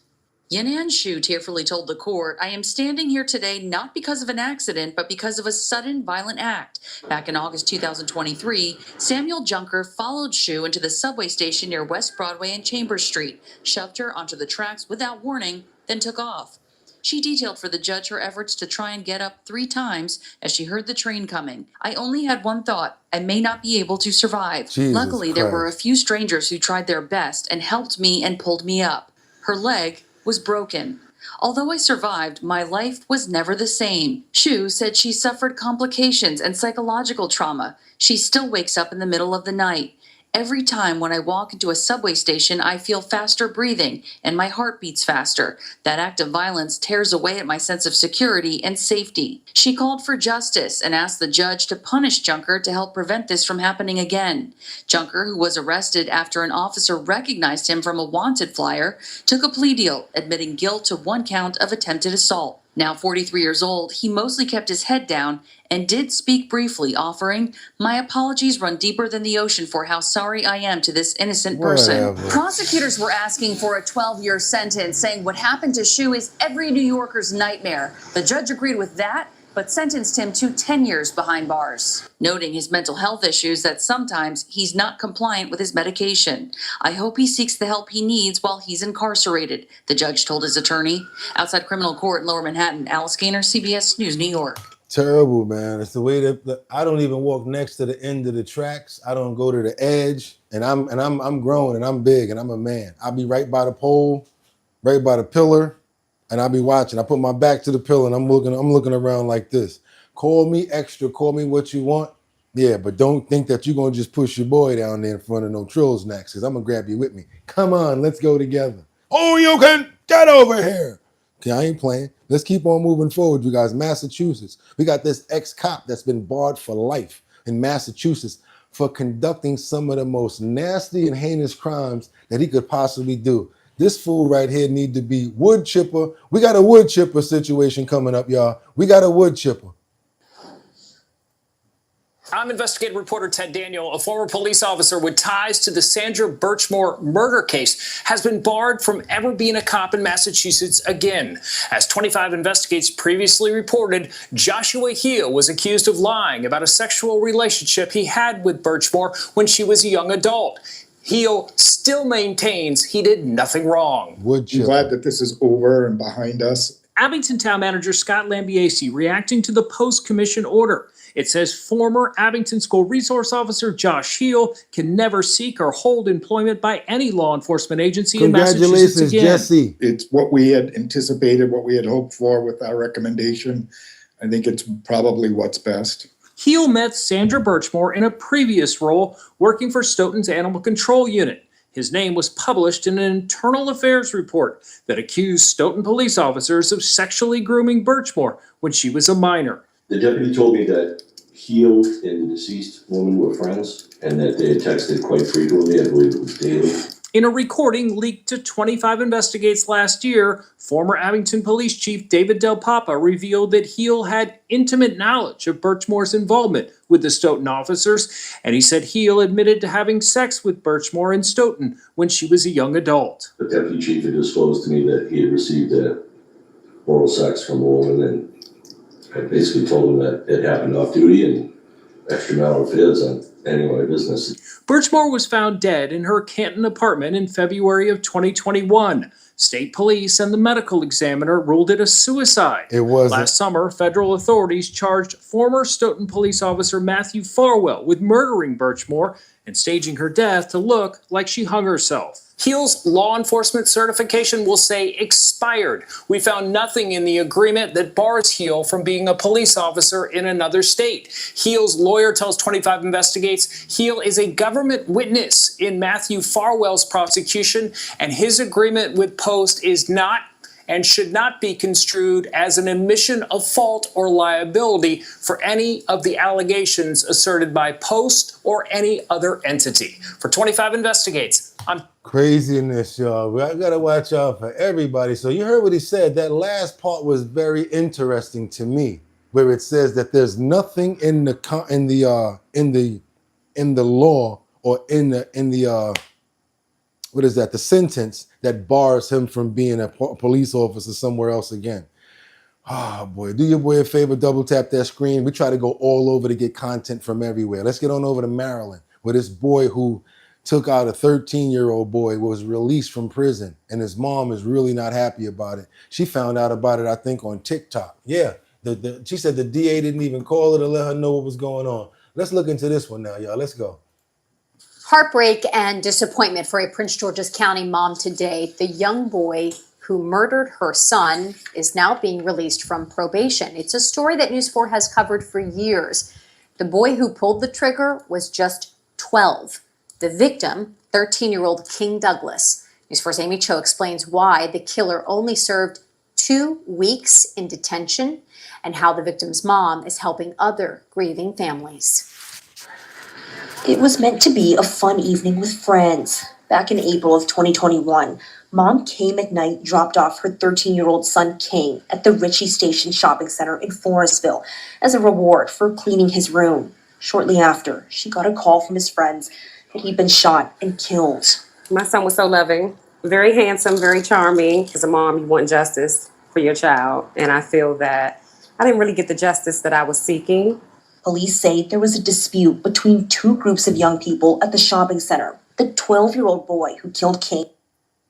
Yanan Shu tearfully told the court, "I am standing here today not because of an accident, but because of a sudden violent act. Back in August 2023, Samuel Junker followed Shu into the subway station near West Broadway and Chambers Street, shoved her onto the tracks without warning, then took off." She detailed for the judge her efforts to try and get up 3 times as she heard the train coming. "I only had one thought. I may not be able to survive." Luckily, there were a few strangers who tried their best and helped me and pulled me up. Her leg was broken. "Although I survived, my life was never the same." Shu said she suffered complications and psychological trauma. She still wakes up in the middle of the night. "Every time when I walk into a subway station, I feel faster breathing and my heart beats faster. That act of violence tears away at my sense of security and safety." She called for justice and asked the judge to punish Junker to help prevent this from happening again. Junker, who was arrested after an officer recognized him from a wanted flyer, took a plea deal, admitting guilt to 1 count of attempted assault. Now 43 years old, he mostly kept his head down and did speak briefly, offering, "My apologies run deeper than the ocean for how sorry I am to this innocent person." Prosecutors were asking for a 12-year sentence, saying what happened to Shu is every New Yorker's nightmare. The judge agreed with that but sentenced him to 10 years behind bars. Noting his mental health issues that sometimes he's not compliant with his medication. I hope he seeks the help he needs while he's incarcerated, the judge told his attorney. Outside criminal court in Lower Manhattan, Alice Gaynor, CBS News, New York. Terrible, man. It's the way that I don't even walk next to the end of the tracks. I don't go to the edge, and I'm grown and I'm big and I'm a man. I'll be right by the pole, right by the pillar, and I'll be watching. I put my back to the pillar and I'm looking around like this. Call me extra, call me what you want. Yeah, but don't think that you're gonna just push your boy down there in front of no trills next, because I'm gonna grab you with me. Come on, let's go together. Oh, you can get over here. Okay, I ain't playing. Let's keep on moving forward, you guys. Massachusetts, we got this ex-cop that's been barred for life in Massachusetts for conducting some of the most nasty and heinous crimes that he could possibly do. This fool right here need to be wood chipper. We got a wood chipper situation coming up, y'all. We got a wood chipper. I'm investigative reporter Ted Daniel. A former police officer with ties to the Sandra Birchmore murder case has been barred from ever being a cop in Massachusetts again. As 25 Investigates previously reported, Joshua Heel was accused of lying about a sexual relationship he had with Birchmore when she was a young adult. Heel still maintains he did nothing wrong. I'm glad that this is over and behind us. Abington Town Manager Scott Lambiase reacting to the post-commission order. It says former Abington School Resource Officer Josh Heel can never seek or hold employment by any law enforcement agency in Massachusetts again. Jesse. It's what we had anticipated, what we had hoped for with our recommendation. I think it's probably what's best. Heel met Sandra Birchmore in a previous role working for Stoughton's Animal Control Unit. His name was published in an internal affairs report that accused Stoughton police officers of sexually grooming Birchmore when she was a minor. The deputy told me that Heel and the deceased woman were friends and that they had texted quite frequently. I believe it was daily. In a recording leaked to 25 Investigates last year, former Abington Police Chief David Del Papa revealed that Heel had intimate knowledge of Birchmore's involvement with the Stoughton officers, and he said Heel admitted to having sex with Birchmore in Stoughton when she was a young adult. The deputy chief had disclosed to me that he had received oral sex from a woman, and I basically told him that it happened off duty and extra matter of his on any of my business. Birchmore was found dead in her Canton apartment in February of 2021. State police and the medical examiner ruled it a suicide. It was. Last summer, federal authorities charged former Stoughton police officer Matthew Farwell with murdering Birchmore and staging her death to look like she hung herself. Heel's law enforcement certification will say expired. We found nothing in the agreement that bars Heel from being a police officer in another state. Heel's lawyer tells 25 Investigates Heel is a government witness in Matthew Farwell's prosecution, and his agreement with Post is not and should not be construed as an admission of fault or liability for any of the allegations asserted by Post or any other entity. For 25 Investigates, I'm Craziness, y'all. I gotta watch out for everybody. So you heard what he said. That last part was very interesting to me, where it says that there's nothing in the law or in the what is that? The sentence that bars him from being a police officer somewhere else again. Oh boy, do your boy a favor, double tap that screen. We try to go all over to get content from everywhere. Let's get on over to Maryland, where this boy who took out a 13-year-old boy was released from prison, and his mom is really not happy about it. She found out about it, I think, on TikTok. Yeah, she said the DA didn't even call her to let her know what was going on. Let's look into this one now, y'all. Let's go. Heartbreak and disappointment for a Prince George's County mom today. The young boy who murdered her son is now being released from probation. It's a story that News 4 has covered for years. The boy who pulled the trigger was just 12. The victim, 13-year-old King Douglas. News 4's Amy Cho explains why the killer only served 2 weeks in detention and how the victim's mom is helping other grieving families. It was meant to be a fun evening with friends. Back in April of 2021, Mom came at night, dropped off her 13-year-old son King at the Ritchie Station Shopping Center in Forestville as a reward for cleaning his room. Shortly after, she got a call from his friends that he'd been shot and killed. My son was so loving, very handsome, very charming. As a mom, you want justice for your child, and I feel that I didn't really get the justice that I was seeking. Police say there was a dispute between two groups of young people at the shopping center. The 12-year-old boy who killed King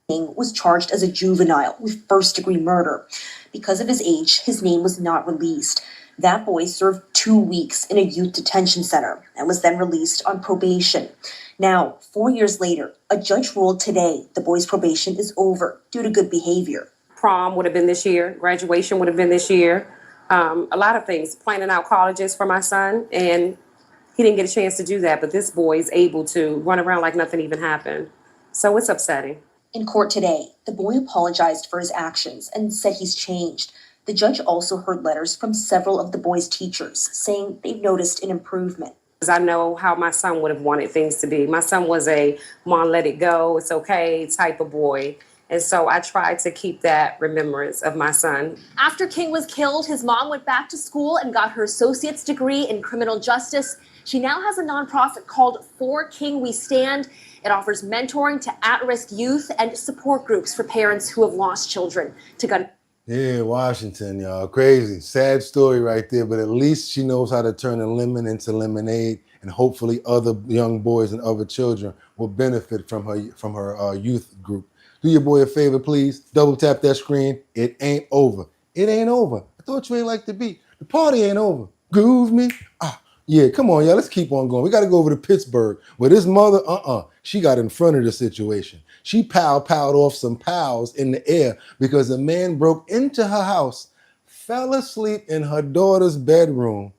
was charged as a juvenile with first-degree murder. Because of his age, his name was not released. That boy served 2 weeks in a youth detention center and was then released on probation. Now, 4 years later, a judge ruled today the boy's probation is over due to good behavior. Prom would have been this year. Graduation would have been this year. A lot of things, planning out colleges for my son, and he didn't get a chance to do that, but this boy is able to run around like nothing even happened. So it's upsetting. In court today, the boy apologized for his actions and said he's changed. The judge also heard letters from several of the boy's teachers saying they've noticed an improvement. I know how my son would have wanted things to be. My son was a mom, let it go, it's okay type of boy. And so I tried to keep that remembrance of my son. After King was killed, his mom went back to school and got her associate's degree in criminal justice. She now has a nonprofit called For King We Stand. It offers mentoring to at-risk youth and support groups for parents who have lost children to gun. Yeah, Washington, y'all. Crazy. Sad story right there, but at least she knows how to turn a lemon into lemonade, and hopefully other young boys and other children will benefit from her youth group. Do your boy a favor, please. Double tap that screen. It ain't over. It ain't over. I thought you ain't like the beat. The party ain't over. Groove me. Yeah, come on, y'all. Let's keep on going. We got to go over to Pittsburgh, where this mother, she got in front of the situation. She powed off some pals in the air because a man broke into her house, fell asleep in her daughter's bedroom.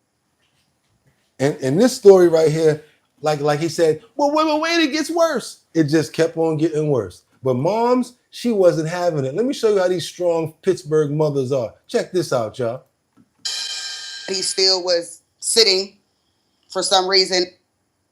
And this story right here, like he said, well, wait, it gets worse. It just kept on getting worse. But moms, she wasn't having it. Let me show you how these strong Pittsburgh mothers are. Check this out, y'all. He still was sitting for some reason,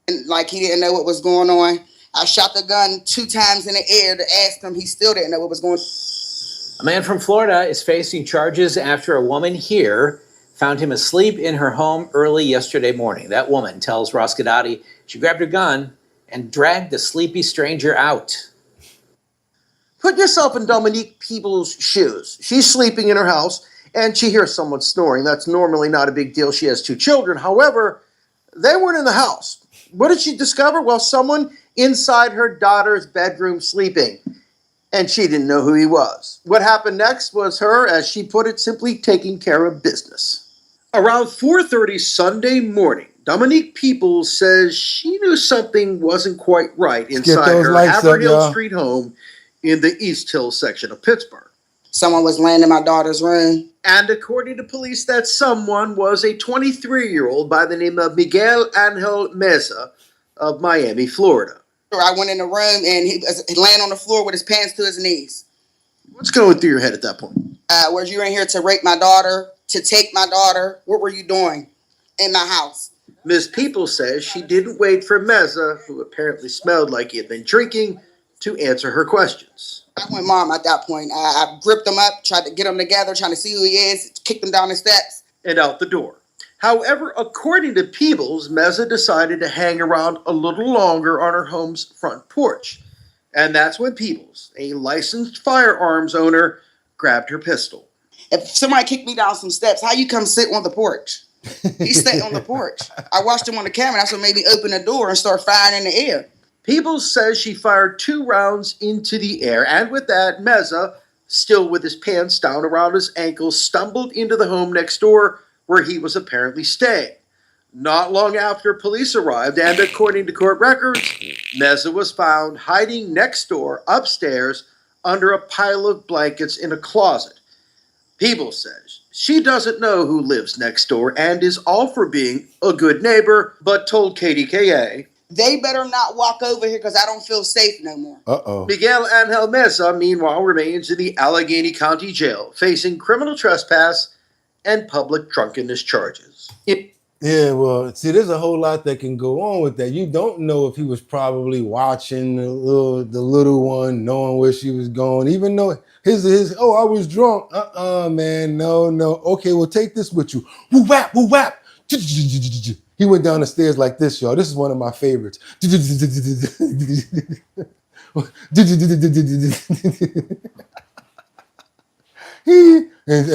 and like he didn't know what was going on. I shot the gun 2 times in the air to ask him. He still didn't know what was going on. A man from Florida is facing charges after a woman here found him asleep in her home early yesterday morning. That woman tells Roscodotti she grabbed her gun and dragged the sleepy stranger out. Put yourself in Dominique Peoples' shoes. She's sleeping in her house and she hears someone snoring. That's normally not a big deal. She has 2 children. However, they weren't in the house. What did she discover? Well, someone inside her daughter's bedroom sleeping. And she didn't know who he was. What happened next was her, as she put it, simply taking care of business. Around 4:30 Sunday morning, Dominique Peoples says she knew something wasn't quite right inside her Haverhill Street home in the East Hill section of Pittsburgh. Someone was laying in my daughter's room. And according to police, that someone was a 23-year-old by the name of Miguel Angel Meza of Miami, Florida. I went in the room and he was laying on the floor with his pants to his knees. What's going through your head at that point? Were you in here to rape my daughter, to take my daughter? What were you doing in my house? Ms. Peoples says she didn't wait for Meza, who apparently smelled like he had been drinking, to answer her questions. I went mom at that point. I gripped him up, tried to get them together, trying to see who he is, kicked him down the steps. And out the door. However, according to Peebles, Meza decided to hang around a little longer on her home's front porch. And that's when Peebles, a licensed firearms owner, grabbed her pistol. If somebody kicked me down some steps, how you come sit on the porch? He stayed on the porch. I watched him on the camera. That's what made me open the door and start firing in the air. Peebles says she fired 2 rounds into the air. And with that, Meza, still with his pants down around his ankles, stumbled into the home next door where he was apparently staying. Not long after police arrived, and according to court records, Meza was found hiding next door upstairs under a pile of blankets in a closet. Peebles says she doesn't know who lives next door and is all for being a good neighbor, but told KDKA, they better not walk over here because I don't feel safe no more. Uh-oh. Miguel Angel Meza, meanwhile, remains in the Allegheny County Jail, facing criminal trespass and public drunkenness charges. Yeah, well, see, there's a whole lot that can go on with that. You don't know if he was probably watching the little one, knowing where she was going, even though his I was drunk. Man, no. Okay, well, take this with you. Woo-wap, woo-wap. He went down the stairs like this, y'all. This is one of my favorites. And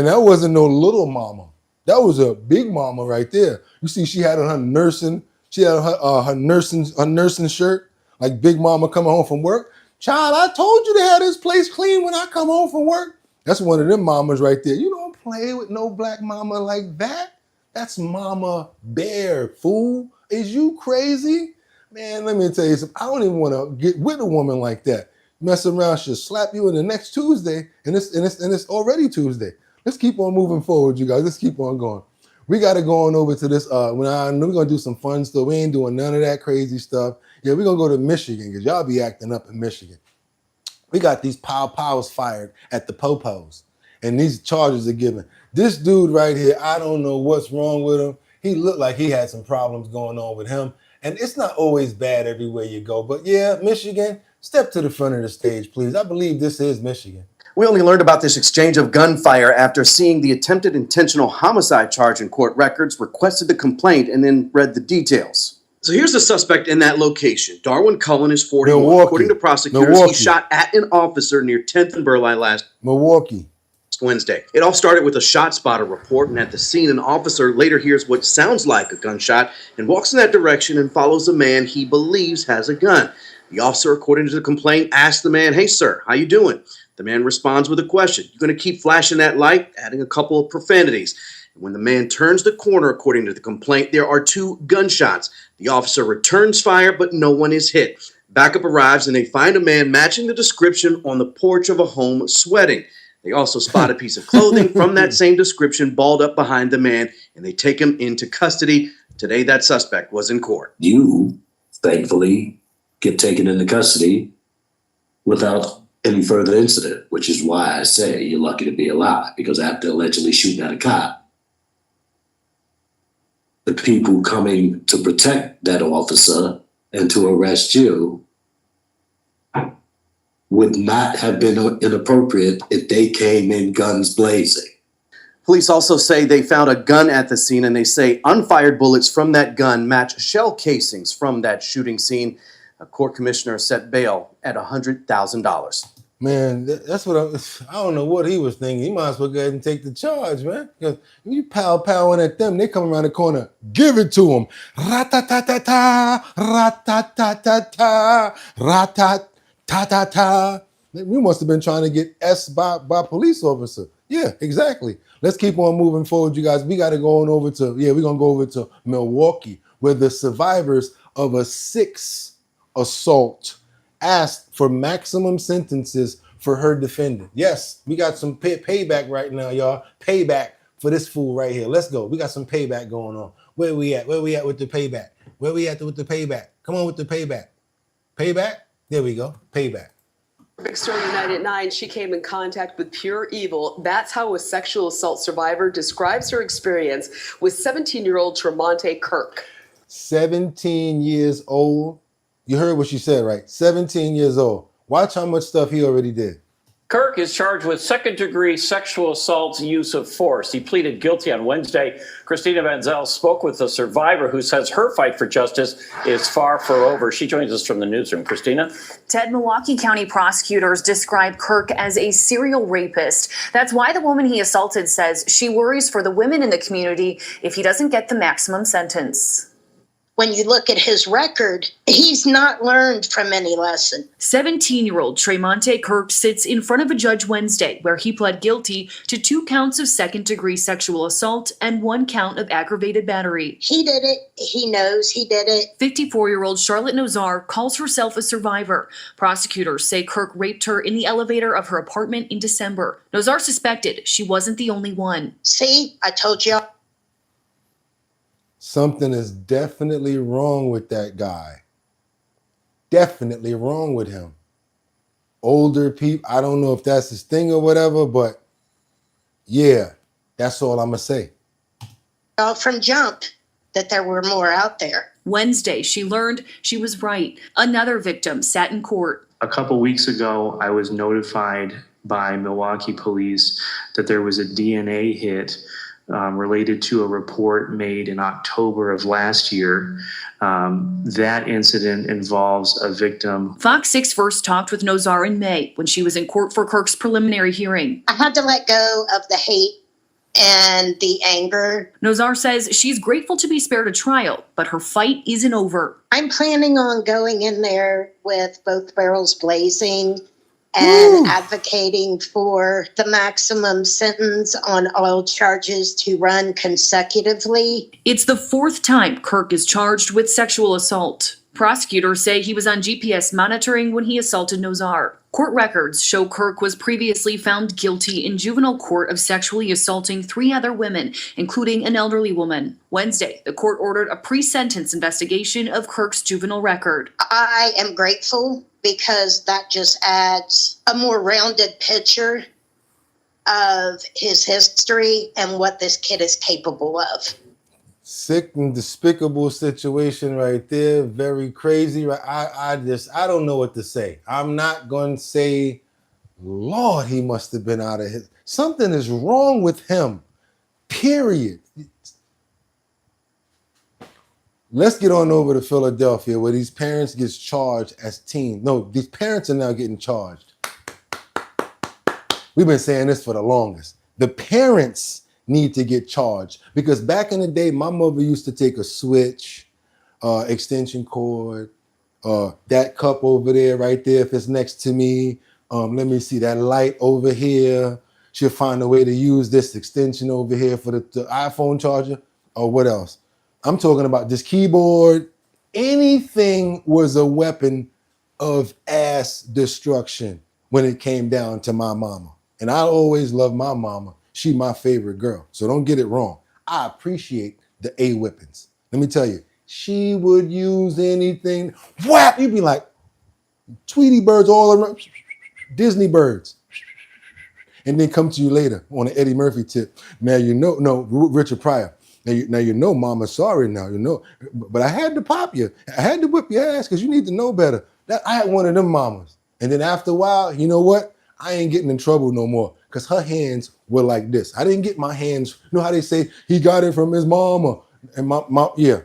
that wasn't no little mama. That was a big mama right there. You see, she had on her nursing, her nursing shirt, like Big Mama coming home from work. Child, I told you to have this place clean when I come home from work. That's one of them mamas right there. You don't play with no black mama like that. That's Mama Bear, fool. Is you crazy? Man, let me tell you something. I don't even want to get with a woman like that. Mess around, she'll slap you in the next Tuesday, and it's already Tuesday. Let's keep on moving forward, you guys. Let's keep on going. We got to go on over to this. When I know we're going to do some fun stuff. We ain't doing none of that crazy stuff. Yeah, we're going to go to Michigan because y'all be acting up in Michigan. We got these pows fired at the popos, and these charges are given. This dude right here, I don't know what's wrong with him. He looked like he had some problems going on with him. And it's not always bad everywhere you go. But yeah, Michigan, step to the front of the stage, please. I believe this is Michigan. We only learned about this exchange of gunfire after seeing the attempted intentional homicide charge in court records, requested the complaint, and then read the details. So here's the suspect in that location. Darwin Cullen is 41. Milwaukee. According to prosecutors, he shot at an officer near 10th and Burleigh last Wednesday. It all started with a shot spotter report, and at the scene, an officer later hears what sounds like a gunshot and walks in that direction and follows a man he believes has a gun. The officer, according to the complaint, asks the man, "Hey, sir, how you doing?" The man responds with a question. "You going to keep flashing that light?" adding a couple of profanities. And when the man turns the corner, according to the complaint, there are 2 gunshots. The officer returns fire, but no one is hit. Backup arrives, and they find a man matching the description on the porch of a home sweating. They also spot a piece of clothing from that same description balled up behind the man, and they take him into custody. Today, that suspect was in court. You, thankfully, get taken into custody without any further incident, which is why I say you're lucky to be alive, because after allegedly shooting at a cop, the people coming to protect that officer and to arrest you would not have been inappropriate if they came in guns blazing. Police also say they found a gun at the scene, and they say unfired bullets from that gun match shell casings from that shooting scene. A court commissioner set bail at $100,000. Man, that's what I don't know what he was thinking. He might as well go ahead and take the charge, man. Because when you powing at them, they come around the corner. Give it to them. Rat-ta-ta-ta-ta, rat-ta-ta-ta-ta, rat-ta-ta-ta-ta. We must have been trying to get S by police officer. Yeah, exactly. Let's keep on moving forward, you guys. We got to go on over to, we're going to go over to Milwaukee, where the survivors of a 6 assault asked for maximum sentences for her defendant. Yes, we got some payback right now, y'all. Payback for this fool right here. Let's go. We got some payback going on. Where we at? Where we at with the payback? Where we at with the payback? Come on with the payback. Payback? There we go. Payback. Big Story Tonight at 9, she came in contact with pure evil. That's how a sexual assault survivor describes her experience with 17-year-old Tremonte Kirk. 17 years old. You heard what she said, right? 17 years old. Watch how much stuff he already did. Kirk is charged with second-degree sexual assault and use of force. He pleaded guilty on Wednesday. Christina Van Zyl spoke with a survivor who says her fight for justice is far from over. She joins us from the newsroom. Christina? Ted, Milwaukee County prosecutors describe Kirk as a serial rapist. That's why the woman he assaulted says she worries for the women in the community if he doesn't get the maximum sentence. When you look at his record, he's not learned from any lesson. 17-year-old Tremonte Kirk sits in front of a judge Wednesday where he pled guilty to 2 counts of second-degree sexual assault and 1 count of aggravated battery. He did it. He knows he did it. 54-year-old Charlotte Nozar calls herself a survivor. Prosecutors say Kirk raped her in the elevator of her apartment in December. Nozar suspected she wasn't the only one. See, I told you. Something is definitely wrong with that guy. Definitely wrong with him. Older people, I don't know if that's his thing or whatever, but yeah, that's all I'm going to say. From jump that there were more out there. Wednesday, she learned she was right. Another victim sat in court. A couple weeks ago, I was notified by Milwaukee police that there was a DNA hit related to a report made in October of last year. That incident involves a victim. Fox 6 first talked with Nozar in May when she was in court for Kirk's preliminary hearing. I had to let go of the hate and the anger. Nozar says she's grateful to be spared a trial, but her fight isn't over. I'm planning on going in there with both barrels blazing and advocating for the maximum sentence on all charges to run consecutively. It's the fourth time Kirk is charged with sexual assault. Prosecutors say he was on GPS monitoring when he assaulted Nozar. Court records show Kirk was previously found guilty in juvenile court of sexually assaulting 3 other women, including an elderly woman. Wednesday, the court ordered a pre-sentence investigation of Kirk's juvenile record. I am grateful because that just adds a more rounded picture of his history and what this kid is capable of. Sick and despicable situation right there. Very crazy. Right? I don't know what to say. I'm not going to say, Lord, he must have been out of his. Something is wrong with him. Period. Let's get on over to Philadelphia where these parents get charged as teens. No, these parents are now getting charged. We've been saying this for the longest. The parents need to get charged because back in the day, my mother used to take a switch, extension cord, that cup over there, right there, if it's next to me. Let me see that light over here. She'll find a way to use this extension over here for the iPhone charger or what else. I'm talking about this keyboard. Anything was a weapon of ass destruction when it came down to my mama. And I always loved my mama. She my favorite girl. So don't get it wrong. I appreciate the A whippings. Let me tell you, she would use anything. Whap! You'd be like, Tweety birds all around. Disney birds. And then come to you later on an Eddie Murphy tip. Now you know, no, Richard Pryor. Now you know mama's sorry now, you know. But I had to pop you. I had to whip your ass because you need to know better. I had one of them mamas. And then after a while, you know what? I ain't getting in trouble no more because her hands were like this. I didn't get my hands, you know how they say he got it from his mama. And my mom, yeah,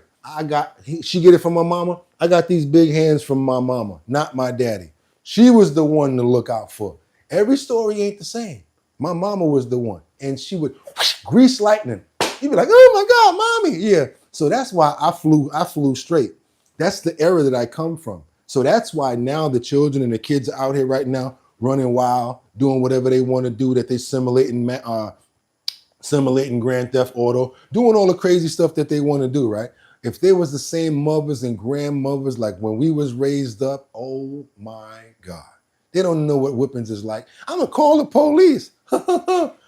she get it from my mama. I got these big hands from my mama, not my daddy. She was the one to look out for. Every story ain't the same. My mama was the one. And she would grease lightning. You'd be like, oh my God, mommy. Yeah. So that's why I flew straight. That's the era that I come from. So that's why now the children and the kids are out here right now running wild, doing whatever they want to do, that they simulating Grand Theft Auto, doing all the crazy stuff that they want to do, right? If there was the same mothers and grandmothers like when we was raised up, oh my God. They don't know what whippings is like. I'm going to call the police.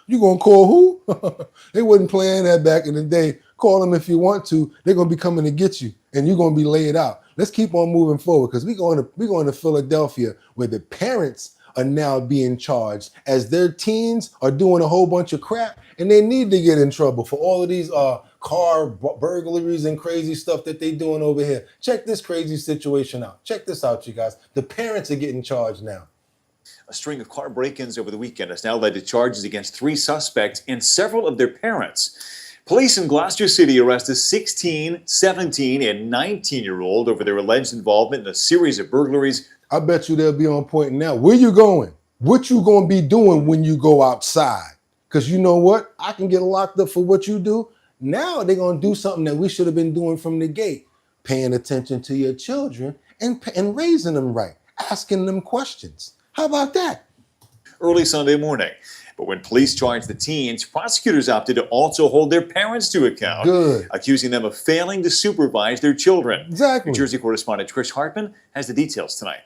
You going to call who? They wasn't playing that back in the day. Call them if you want to. They're going to be coming to get you, and you're going to be laid out. Let's keep on moving forward because we're going to Philadelphia where the parents are now being charged as their teens are doing a whole bunch of crap, and they need to get in trouble for all of these car burglaries and crazy stuff that they doing over here. Check this crazy situation out. Check this out, you guys. The parents are getting charged now. A string of car break-ins over the weekend has now led to charges against 3 suspects and several of their parents. Police in Gloucester City arrested a 16, 17, and 19-year-old over their alleged involvement in a series of burglaries. I bet you they'll be on point now. Where you going? What you going to be doing when you go outside? Because you know what? I can get locked up for what you do. Now they're going to do something that we should have been doing from the gate. Paying attention to your children and raising them right. Asking them questions. How about that? Early Sunday morning. But when police charged the teens, prosecutors opted to also hold their parents to account, accusing them of failing to supervise their children. Exactly. New Jersey correspondent Trish Hartman has the details tonight.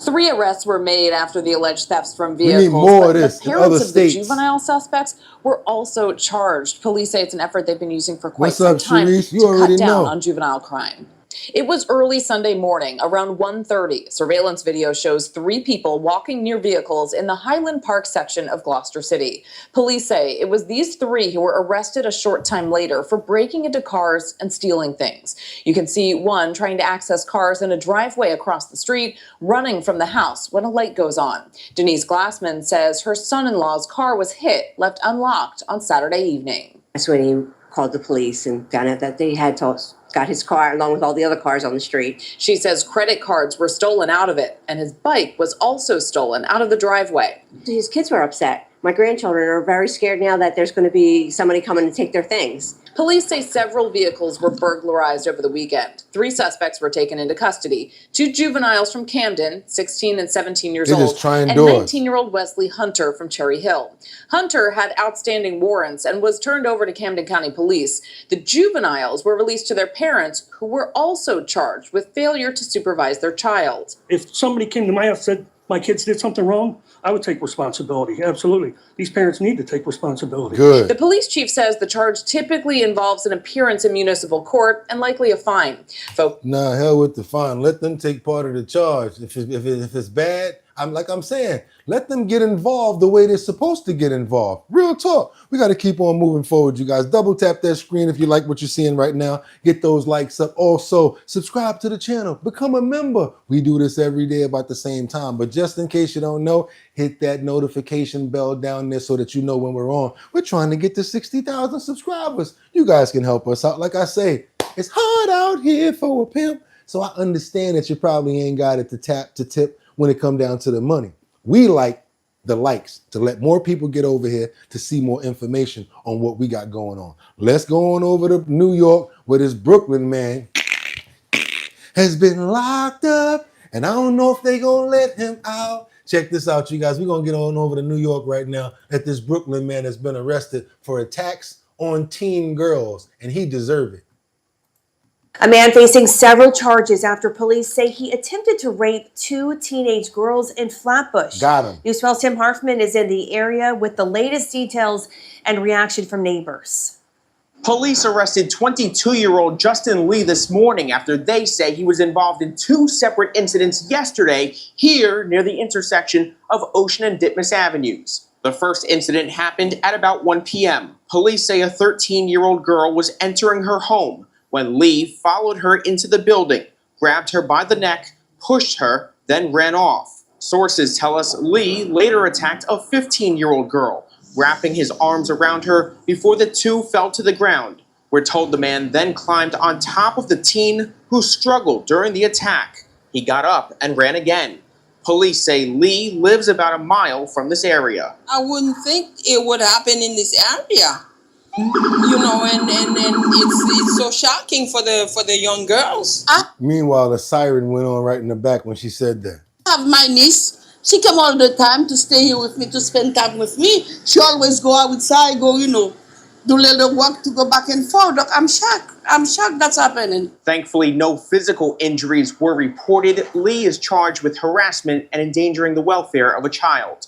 3 arrests were made after the alleged thefts from We vehicles. need more of but this the in other parents of the states. juvenile suspects were also charged. Police say it's an effort they've been using for quite What's some up, time Sharice? You to already cut down know. on juvenile crime. It was early Sunday morning, around 1:30. Surveillance video shows 3 people walking near vehicles in the Highland Park section of Gloucester City. Police say it was these 3 who were arrested a short time later for breaking into cars and stealing things. You can see one trying to access cars in a driveway across the street, running from the house when a light goes on. Denise Glassman says her son-in-law's car was hit, left unlocked on Saturday evening. That's when he called the police and found out that they had got his car along with all the other cars on the street. She says credit cards were stolen out of it, and his bike was also stolen out of the driveway. His kids were upset. My grandchildren are very scared now that there's going to be somebody coming to take their things. Police say several vehicles were burglarized over the weekend. 3 suspects were taken into custody. 2 juveniles from Camden, 16 and 17 years They just old, trying and doors. 19-year-old Wesley Hunter from Cherry Hill. Hunter had outstanding warrants and was turned over to Camden County Police. The juveniles were released to their parents, who were also charged with failure to supervise their child. If somebody came to my house and said my kids did something wrong, I would take responsibility. Absolutely. These parents need to take responsibility. Good. The police chief says the charge typically involves an appearance in municipal court and likely a fine. Nah, hell with the fine. Let them take part of the charge. If it's bad, I'm saying, let them get involved the way they're supposed to get involved. Real talk. We got to keep on moving forward, you guys. Double tap that screen if you like what you're seeing right now. Get those likes up. Also, subscribe to the channel. Become a member. We do this every day about the same time. But just in case you don't know, hit that notification bell down there so that you know when we're on. We're trying to get to 60,000 subscribers. You guys can help us out. Like I say, it's hard out here for a pimp. So I understand that you probably ain't got it to tip when it come down to the money. We like the likes to let more people get over here to see more information on what we got going on. Let's go on over to New York where this Brooklyn man has been locked up and I don't know if they gonna let him out. Check this out, you guys. We're gonna get on over to New York right now at this Brooklyn man has been arrested for attacks on teen girls and he deserved it. A man facing several charges after police say he attempted to rape 2 teenage girls in Flatbush. Got him. News 12's Tim Harfman is in the area with the latest details and reaction from neighbors. Police arrested 22-year-old Justin Lee this morning after they say he was involved in 2 separate incidents yesterday here near the intersection of Ocean and Ditmas Avenues. The first incident happened at about 1 p.m. Police say a 13-year-old girl was entering her home when Lee followed her into the building, grabbed her by the neck, pushed her, then ran off. Sources tell us Lee later attacked a 15-year-old girl, wrapping his arms around her before the 2 fell to the ground. We're told the man then climbed on top of the teen who struggled during the attack. He got up and ran again. Police say Lee lives about a mile from this area. I wouldn't think it would happen in this area. You know, and it's so shocking for the young girls. I Meanwhile, the siren went on right in the back when she said that. have my niece. She come all the time to stay here with me, to spend time with me. She always go outside, do little work to go back and forth. Look, I'm shocked that's happening. Thankfully, no physical injuries were reported. Lee is charged with harassment and endangering the welfare of a child.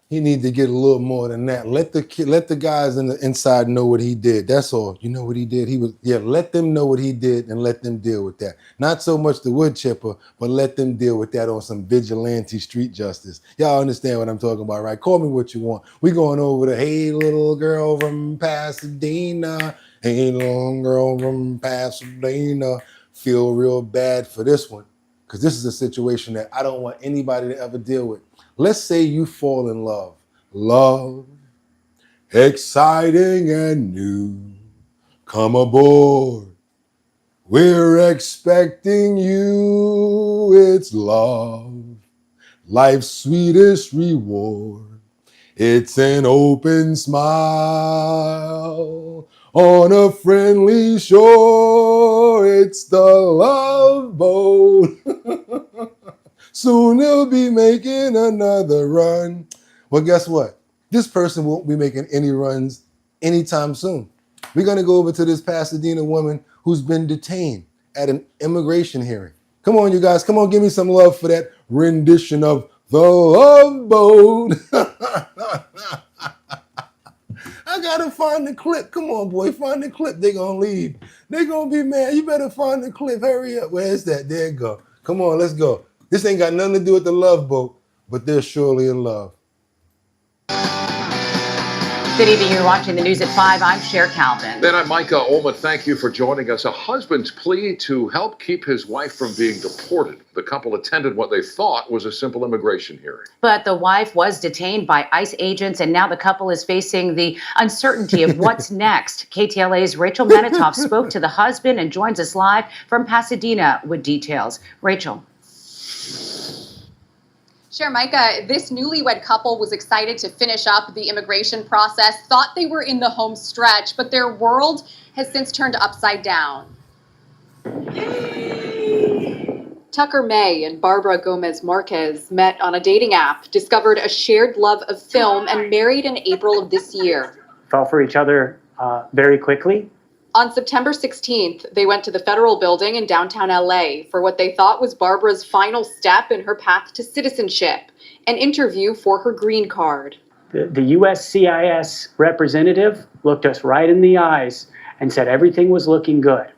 He need to get a little more than that. Let the guys in the inside know what he did. That's all. You know what he did? Let them know what he did and let them deal with that. Not so much the wood chipper, but let them deal with that on some vigilante street justice. Y'all understand what I'm talking about, right? Call me what you want. We going over to Hey Little Girl from Pasadena. Hey Little Girl from Pasadena. Feel real bad for this one because this is a situation that I don't want anybody to ever deal with. Let's say you fall in love. Love, exciting and new. Come aboard. We're expecting you. It's love, life's sweetest reward. It's an open smile on a friendly shore. It's the Love Boat. Soon they'll be making another run. Well, guess what? This person won't be making any runs anytime soon. We're going to go over to this Pasadena woman who's been detained at an immigration hearing. Come on, you guys. Come on, give me some love for that rendition of The Love Boat. I got to find the clip. Come on, boy. Find the clip. They're going to leave. They're going to be mad. You better find the clip. Hurry up. Where's that? There you go. Come on, let's go. This ain't got nothing to do with the Love Boat, but they're surely in love. Good evening. You're watching the news at 5. I'm Cher Calvin. Then I'm Micah Ullman. Thank you for joining us. A husband's plea to help keep his wife from being deported. The couple attended what they thought was a simple immigration hearing. But the wife was detained by ICE agents, and now the couple is facing the uncertainty of what's next. KTLA's Rachel Manitoff spoke to the husband and joins us live from Pasadena with details. Rachel. Sure, Micah, this newlywed couple was excited to finish up the immigration process, thought they were in the home stretch, but their world has since turned upside down. Tucker May and Barbara Gomez Marquez met on a dating app, discovered a shared love of film, and married in April of this year. Fell for each other very quickly. On September 16th, they went to the federal building in downtown LA for what they thought was Barbara's final step in her path to citizenship, an interview for her green card. The USCIS representative looked us right in the eyes and said everything was looking good.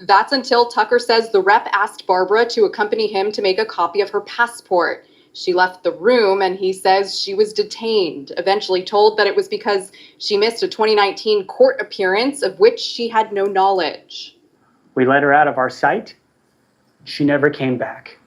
That's until Tucker says the rep asked Barbara to accompany him to make a copy of her passport. She left the room and he says she was detained, eventually told that it was because she missed a 2019 court appearance of which she had no knowledge. We let her out of our sight. She never came back.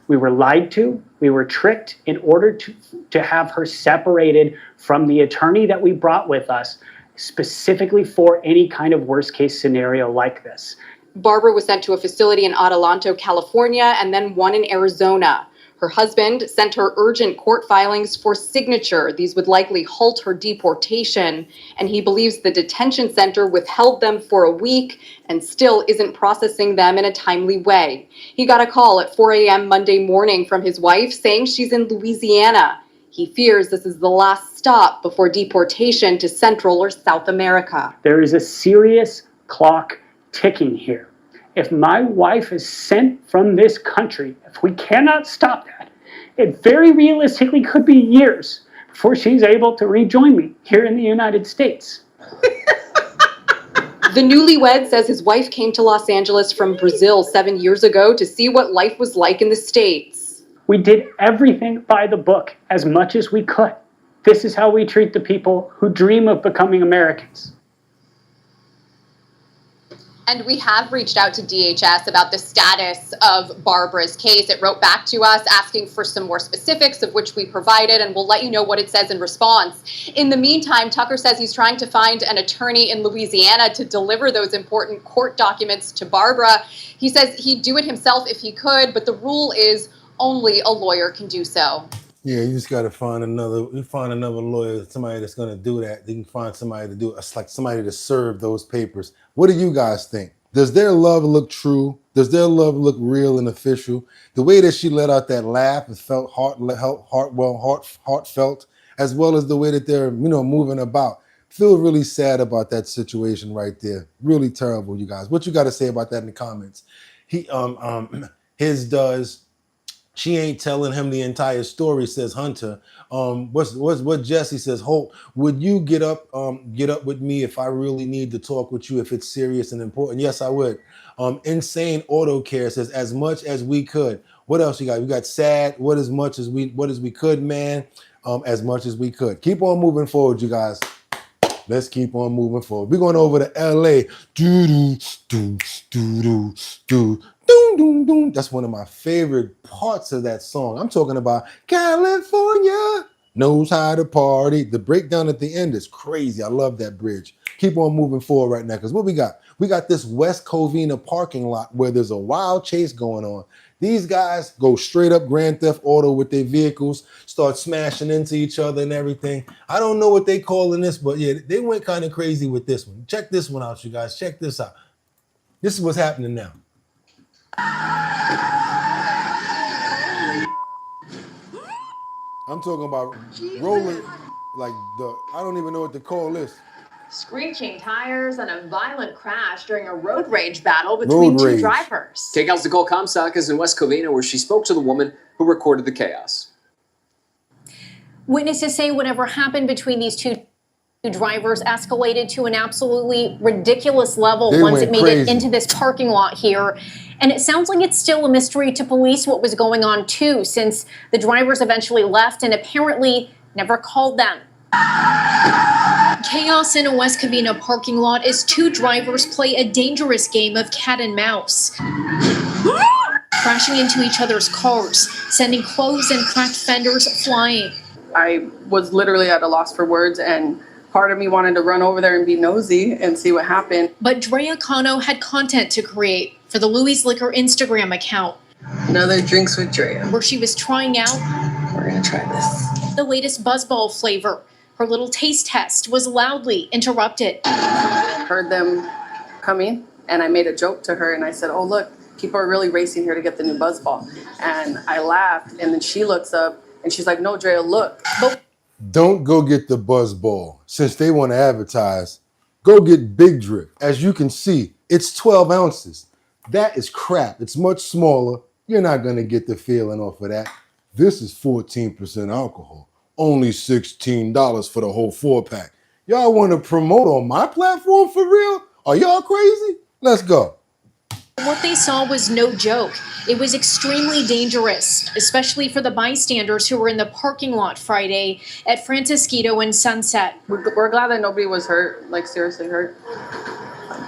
We were lied to. We were tricked in order to have her separated from the attorney that we brought with us, specifically for any kind of worst case scenario like this. Barbara was sent to a facility in Adelanto, California, and then one in Arizona. Her husband sent her urgent court filings for signature. These would likely halt her deportation, and he believes the detention center withheld them for a week and still isn't processing them in a timely way. He got a call at 4 a.m. Monday morning from his wife saying she's in Louisiana. He fears this is the last stop before deportation to Central or South America. There is a serious clock ticking here. If my wife is sent from this country, if we cannot stop that, it very realistically could be years before she's able to rejoin me here in the United States. The newlywed says his wife came to Los Angeles from Brazil 7 years ago to see what life was like in the States. We did everything by the book as much as we could. This is how we treat the people who dream of becoming Americans. And we have reached out to DHS about the status of Barbara's case. It wrote back to us asking for some more specifics, of which we provided, and we'll let you know what it says in response. In the meantime, Tucker says he's trying to find an attorney in Louisiana to deliver those important court documents to Barbara. He says he'd do it himself if he could, but the rule is only a lawyer can do so. Yeah, you just got to find another lawyer, somebody that's going to do that. You can find somebody to do it. It's like somebody to serve those papers. What do you guys think? Does their love look true? Does their love look real and official? The way that she let out that laugh, it felt heartfelt, as well as the way that they're, moving about. Feel really sad about that situation right there. Really terrible, you guys. What you got to say about that in the comments? She ain't telling him the entire story, says Hunter. What Jesse says, Holt, would you get up with me if I really need to talk with you, if it's serious and important? Yes, I would. Insane Auto Care says, as much as we could. What else you got? We got sad, what as we could, man. As much as we could. Keep on moving forward, you guys. Let's keep on moving forward. We're going over to LA. That's one of my favorite parts of that song. I'm talking about California knows how to party. The breakdown at the end is crazy. I love that bridge. Keep on moving forward right now, because what we got? We got this West Covina parking lot where there's a wild chase going on. These guys go straight up Grand Theft Auto with their vehicles, start smashing into each other and everything. I don't know what they calling this, but yeah, they went kind of crazy with this one. Check this one out, you guys. Check this out. This is what's happening now. I'm talking about rolling like I don't even know what to call this. Screeching tires and a violent crash during a road rage battle between two drivers. KCAL's Nicole Comstock is in West Covina, where she spoke to the woman who recorded the chaos. Witnesses say whatever happened between these two drivers escalated to an absolutely ridiculous level once it made it into this parking lot here. And it sounds like it's still a mystery to police what was going on too, since the drivers eventually left and apparently never called them. Chaos in a West Covina parking lot as two drivers play a dangerous game of cat and mouse. Crashing into each other's cars, sending clothes and cracked fenders flying. I was literally at a loss for words, and part of me wanted to run over there and be nosy and see what happened. But Drea Cano had content to create for the Louis Liquor Instagram account. Another Drinks with Drea, where she was trying out we're gonna try this. The latest Buzzball flavor. Her little taste test was loudly interrupted. Heard them coming, and I made a joke to her, and I said, "Oh look, people are really racing here to get the new Buzzball." And I laughed, and then she looks up, and she's like, "No, Drea, look." Don't go get the Buzzball. Since they want to advertise, go get Big Drip. As you can see, it's 12 ounces. That is crap. It's much smaller. You're not going to get the feeling off of that. This is 14% alcohol. Only $16 for the whole 4-pack. Y'all want to promote on my platform for real? Are y'all crazy? Let's go. What they saw was no joke. It was extremely dangerous, especially for the bystanders who were in the parking lot Friday at Francisquito and Sunset. We're glad that nobody was hurt, like seriously hurt,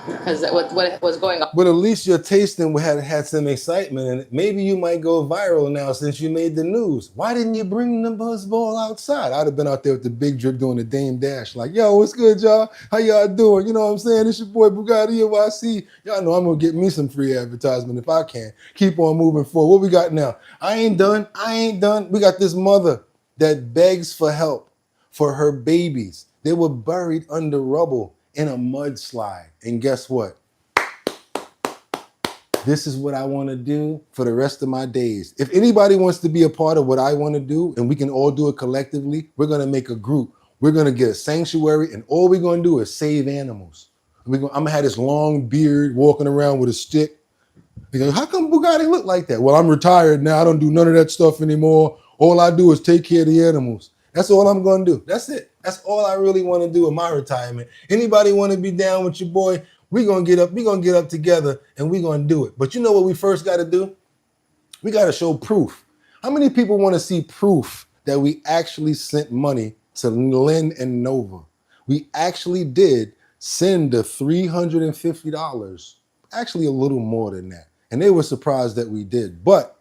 because what was going on. But at least your tasting had some excitement in it. Maybe you might go viral now since you made the news. Why didn't you bring the Buzzball outside? I'd have been out there with the Big Drip doing the Dame Dash. Like, yo, what's good, y'all? How y'all doing? You know what I'm saying? It's your boy BOOGOTTINYC. Y'all know I'm going to get me some free advertisement if I can. Keep on moving forward. What we got now? I ain't done. We got this mother that begs for help for her babies. They were buried under rubble in a mudslide. And guess what? This is what I want to do for the rest of my days. If anybody wants to be a part of what I want to do, and we can all do it collectively, we're going to make a group. We're going to get a sanctuary, and all we're going to do is save animals. I'm going to have this long beard walking around with a stick. Because how come Bugatti look like that? Well, I'm retired now. I don't do none of that stuff anymore. All I do is take care of the animals. That's all I'm going to do. That's it. That's all I really want to do in my retirement. Anybody want to be down with your boy? We're going to get up together and we're going to do it. But you know what we first got to do? We got to show proof. How many people want to see proof that we actually sent money to Lynn and Nova? We actually did send the $350, actually a little more than that. And they were surprised that we did. But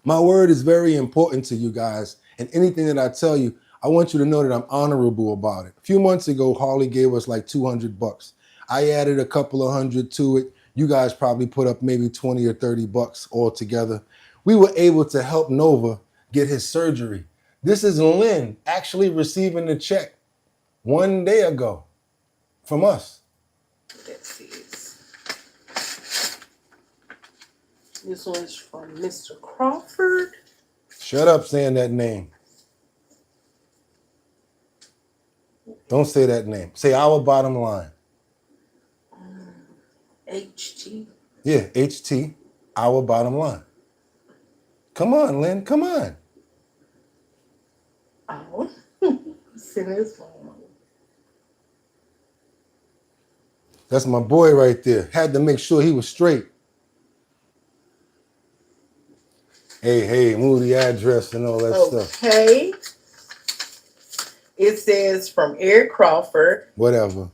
my word is very important to you guys. And anything that I tell you, I want you to know that I'm honorable about it. A few months ago, Harley gave us like $200. I added a couple of hundred to it. You guys probably put up maybe 20 or 30 bucks all together. We were able to help Nova get his surgery. This is Lynn actually receiving the check 1 day ago from us. This one's from Mr. Crawford. Shut up saying that name. Don't say that name. Say our bottom line. HT. Yeah, HT, our bottom line. Come on, Lynn, come on. Oh, send his phone. That's my boy right there. Had to make sure he was straight. Hey, move the address and all that stuff. Okay. It says from Eric Crawford. Whatever.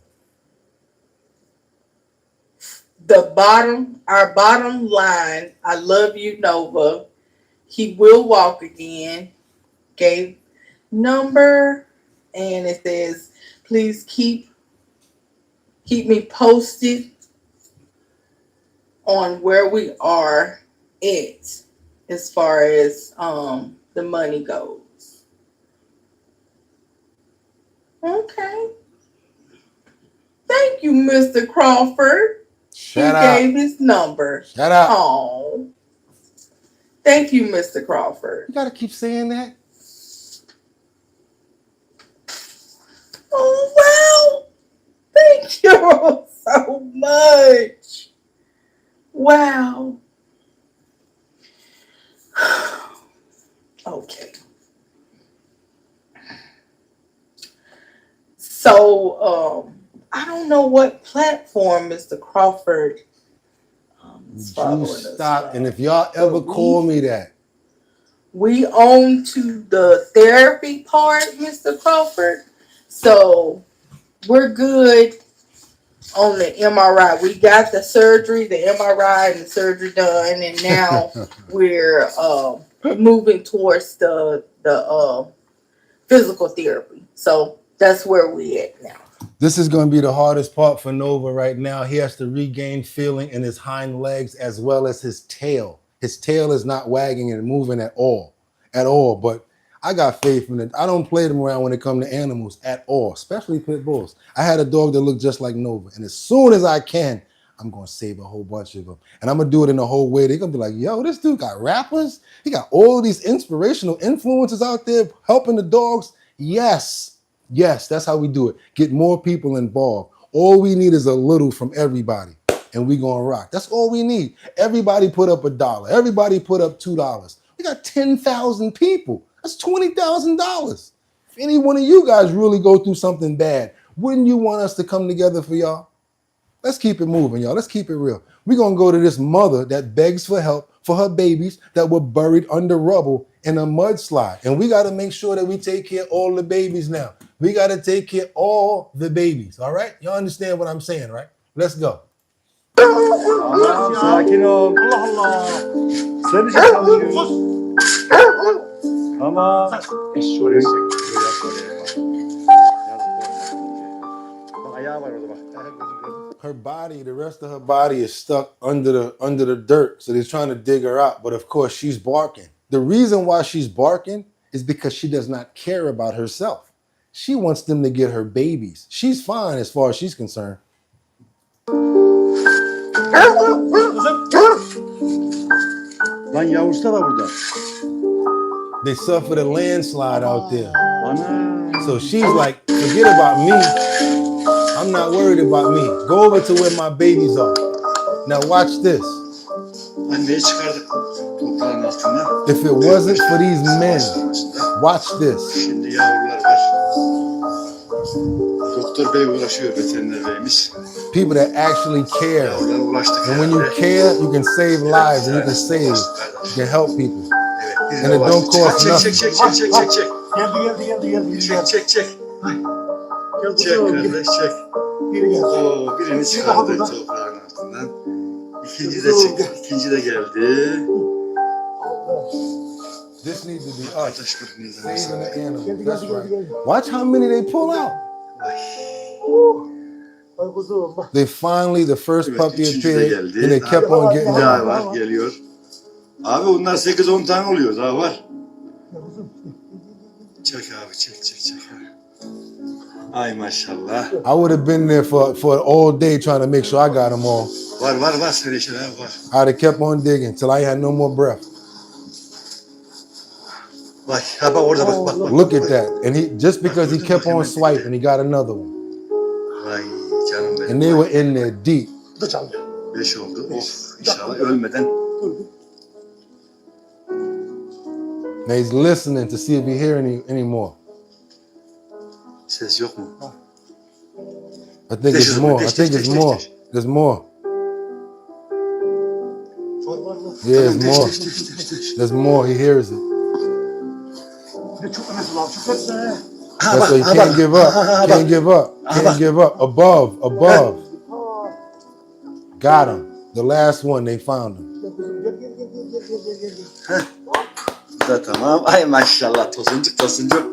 Our bottom line, I love you, Nova. He will walk again. Gave number, and it says, please keep me posted on where we are at as far as the money goes. Okay. Thank you, Mr. Crawford. Shout he out. Gave his number. Shout out. Oh. Thank you, Mr. Crawford. You gotta keep saying that. Oh, wow. Thank you so much. Wow. Okay. So, I don't know what platform Mr. Crawford is following us. Stop. And if y'all ever call me that. We own to the therapy part, Mr. Crawford. So we're good on the MRI. We got the surgery, the MRI and the surgery done, and now we're moving towards the physical therapy. So that's where we at now. This is going to be the hardest part for Nova right now. He has to regain feeling in his hind legs as well as his tail. His tail is not wagging and moving at all. at all. But I got faith in it. I don't play them around when it comes to animals at all, especially pit bulls. I had a dog that looked just like Nova, and as soon as I can, I'm going to save a whole bunch of them. And I'm going to do it in a whole way. They're going to be like, yo, this dude got rappers. He got all of these inspirational influences out there helping the dogs. Yes, that's how we do it. Get more people involved. All we need is a little from everybody, and we going to rock. That's all we need. Everybody put up $1. Everybody put up $2. We got 10,000 people. That's $20,000. If any one of you guys really go through something bad, wouldn't you want us to come together for y'all? Let's keep it moving, y'all. Let's keep it real. We're going to go to this mother that begs for help for her babies that were buried under rubble in a mudslide. And we got to make sure that we take care of all the babies now. We got to take care of all the babies, all right? Y'all understand what I'm saying, right? Let's go. Tamam, sakin ol. Allah Allah. Sarıcı çalıyoruz. Tamam. Ayağı var orada bak. Her body, the rest of her body is stuck under the dirt. So they're trying to dig her out. But of course, she's barking. The reason why she's barking is because she does not care about herself. She wants them to get her babies. She's fine as far as she's concerned. Lan yavrusu da var burada. They suffered a landslide out there. So she's like, forget about me. I'm not worried about me. Go over to where my babies are. Now watch this. If it wasn't for these men, watch this. People that actually care. And when you care, you can save lives and you can help people. And it don't cost nothing. Çek. Çek kardeş çek. Oo, birini çıkardı toprağın altından. İkinci de çıktı. İkinci de geldi. This needs to be us. Saving the animals. That's right. Watch how many they pull out. They finally, the first puppy appeared and they kept on getting daha var, geliyor. Abi bunlar 8-10 tane oluyor. Daha var. Çek abi çek. Ay maşallah. I would have been there for all day trying to make sure I got them all. Var senin şeyler var. I'd have kept on digging till I had no more breath. Bak orada bak. Look at that. And he just because he kept on swiping, he got another one. Vay canım benim. And they were in there deep. 5 oldu. Of inşallah ölmeden. Now he's listening to see if he hear any more. Ses yok mu? I think it's more. There's more. Yeah, there's more. There's more. He hears it. That's why you can't give up. Can't give up. Above. Got him. The last one, they found him. Bu da tamam. Ay maşallah tosuncuk.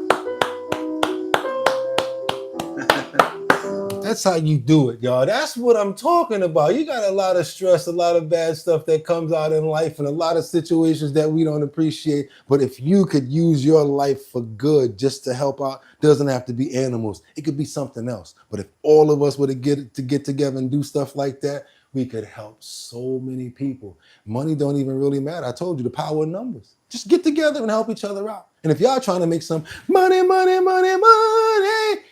That's how you do it, y'all. That's what I'm talking about. You got a lot of stress, a lot of bad stuff that comes out in life and a lot of situations that we don't appreciate. But if you could use your life for good just to help out, doesn't have to be animals. It could be something else. But if all of us were to get together and do stuff like that, we could help so many people. Money don't even really matter. I told you the power of numbers. Just get together and help each other out. And if y'all trying to make some money,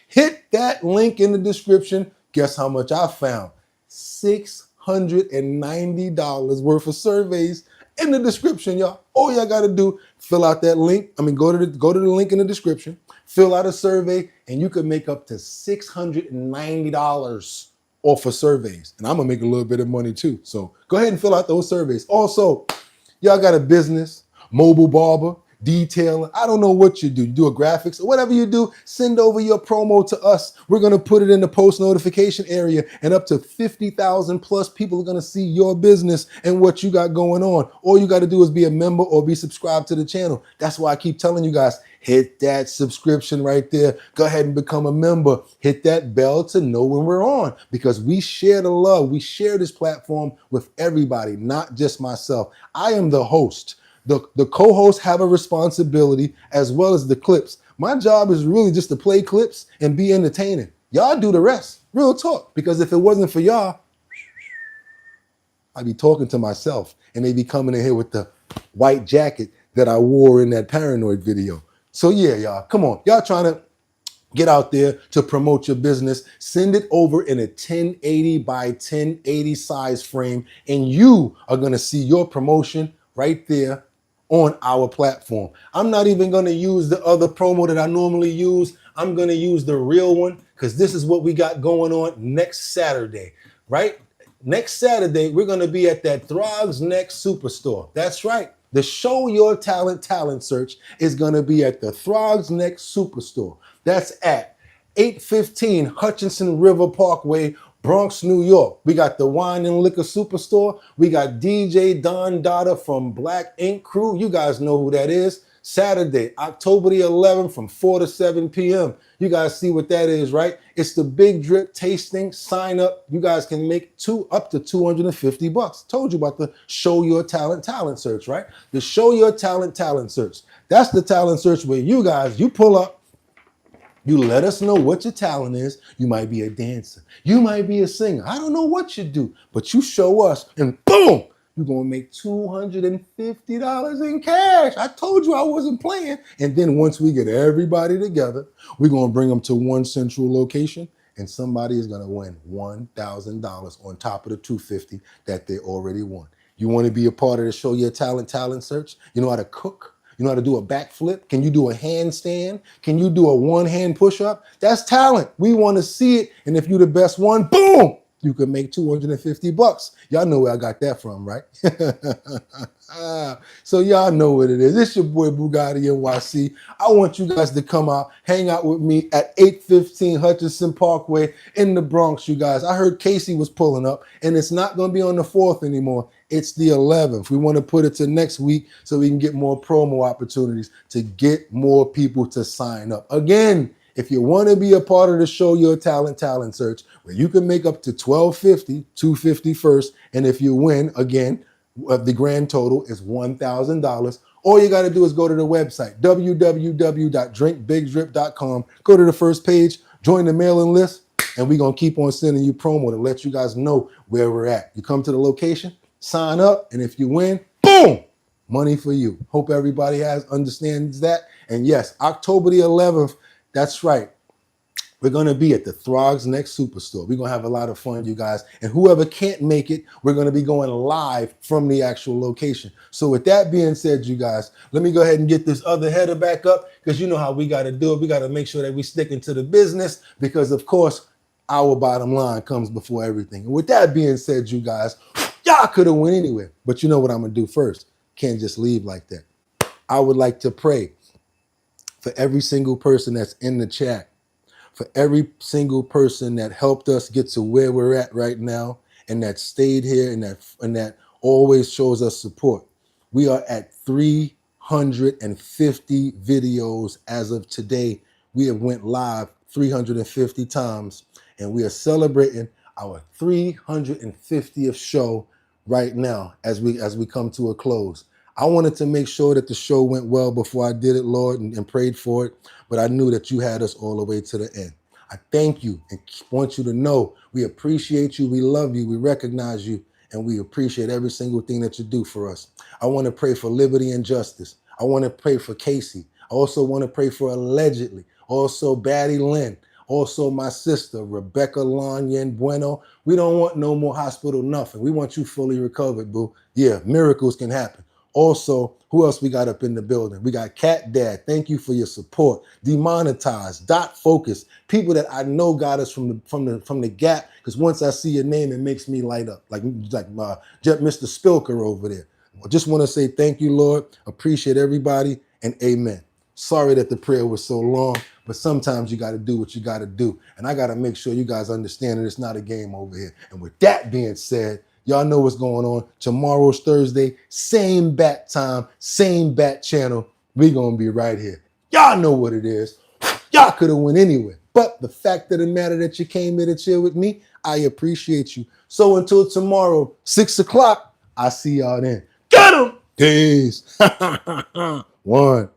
hit that link in the description. Guess how much I found? $690 worth of surveys in the description, y'all. All y'all got to do, fill out that link. Go to the link in the description, fill out a survey, and you can make up to $690 off of surveys. And I'm going to make a little bit of money too. So go ahead and fill out those surveys. Also, y'all got a business, mobile barber, detailer, I don't know what you do. You do a graphics or whatever you do, send over your promo to us. We're going to put it in the post notification area and up to 50,000 plus people are going to see your business and what you got going on. All you got to do is be a member or be subscribed to the channel. That's why I keep telling you guys, hit that subscription right there. Go ahead and become a member. Hit that bell to know when we're on, because we share the love. We share this platform with everybody, not just myself. I am the host. The co-hosts have a responsibility as well as the clips. My job is really just to play clips and be entertaining. Y'all do the rest. Real talk. Because if it wasn't for y'all, I'd be talking to myself and they'd be coming in here with the white jacket that I wore in that Paranoid video. So yeah, y'all, come on. Y'all trying to get out there to promote your business. Send it over in a 1080 by 1080 size frame, and you are going to see your promotion right there on our platform. I'm not even going to use the other promo that I normally use. I'm going to use the real one because this is what we got going on next Saturday, right? Next Saturday, we're going to be at that Throgs Next Superstore. That's right. The Show Your Talent Search is going to be at the Throgs Next Superstore. That's at 815 Hutchinson River Parkway, Bronx, New York. We got the Wine and Liquor Superstore. We got DJ Don Dada from Black Ink Crew. You guys know who that is. Saturday, October the 11th from 4 to 7 p.m. You guys see what that is, right? It's the Big Drip tasting. Sign up. You guys can make up to $250. Told you about the Show Your Talent Search, right? The Show Your Talent Search. That's the talent search where you guys, you pull up, you let us know what your talent is. You might be a dancer. You might be a singer. I don't know what you do, but you show us and boom, you're going to make $250 in cash. I told you I wasn't playing. And then once we get everybody together, we're going to bring them to one central location and somebody is going to win $1,000 on top of the $250 that they already won. You want to be a part of the Show Your Talent Search? You know how to cook? You know how to do a backflip? Can you do a handstand? Can you do a one-hand push-up? That's talent. We want to see it. And if you're the best one, boom, you can make $250. Y'all know where I got that from, right? So y'all know what it is. It's your boy BOOGOTTINYC. I want you guys to come out, hang out with me at 815 Hutchinson Parkway in the Bronx, you guys. I heard Casey was pulling up, and it's not going to be on the 4th anymore. It's the 11th. We want to put it to next week so we can get more promo opportunities to get more people to sign up. Again, if you want to be a part of the Show Your Talent Search, where you can make up to $1,250, $250 first, and if you win, again, the grand total is $1,000. All you got to do is go to the website, www.drinkbigdrip.com. Go to the first page, join the mailing list, and we're going to keep on sending you promo to let you guys know where we're at. You come to the location, sign up, and if you win, boom, money for you. Hope everybody understands that. And yes, October the 11th, that's right. We're going to be at the Throgs Next Superstore. We're going to have a lot of fun, you guys. And whoever can't make it, we're going to be going live from the actual location. So with that being said, you guys, let me go ahead and get this other header back up because you know how we got to do it. We got to make sure that we stick into the business because, of course, our bottom line comes before everything. And with that being said, you guys, y'all could have went anywhere. But you know what I'm going to do first. Can't just leave like that. I would like to pray for every single person that's in the chat, for every single person that helped us get to where we're at right now and that stayed here and that always shows us support. We are at 350 videos as of today. We have went live 350 times and we are celebrating our 350th show right now as we come to a close. I wanted to make sure that the show went well before I did it, Lord, and prayed for it. But I knew that you had us all the way to the end. I thank you and want you to know we appreciate you, we love you, we recognize you, and we appreciate every single thing that you do for us. I want to pray for liberty and justice. I want to pray for Casey. I also want to pray for Allegedly. Also Batty Lynn. Also my sister, Rebecca Lanyan Bueno. We don't want no more hospital nothing. We want you fully recovered, boo. Yeah, miracles can happen. Also, who else we got up in the building? We got Cat Dad. Thank you for your support. Demonetized, Dot Focus, people that I know got us from the gap. Because once I see your name, it makes me light up, like Mr. Spilker over there. I just want to say thank you, Lord. Appreciate everybody, and amen. Sorry that the prayer was so long, but sometimes you got to do what you got to do, and I got to make sure you guys understand that it's not a game over here. And with that being said, y'all know what's going on. Tomorrow's Thursday, same bat time, same bat channel. We gonna be right here. Y'all know what it is. Y'all could have went anywhere. But the fact of the matter that you came here to chill with me, I appreciate you. So until tomorrow, 6 o'clock, I see y'all then. Get 'em! Peace. One.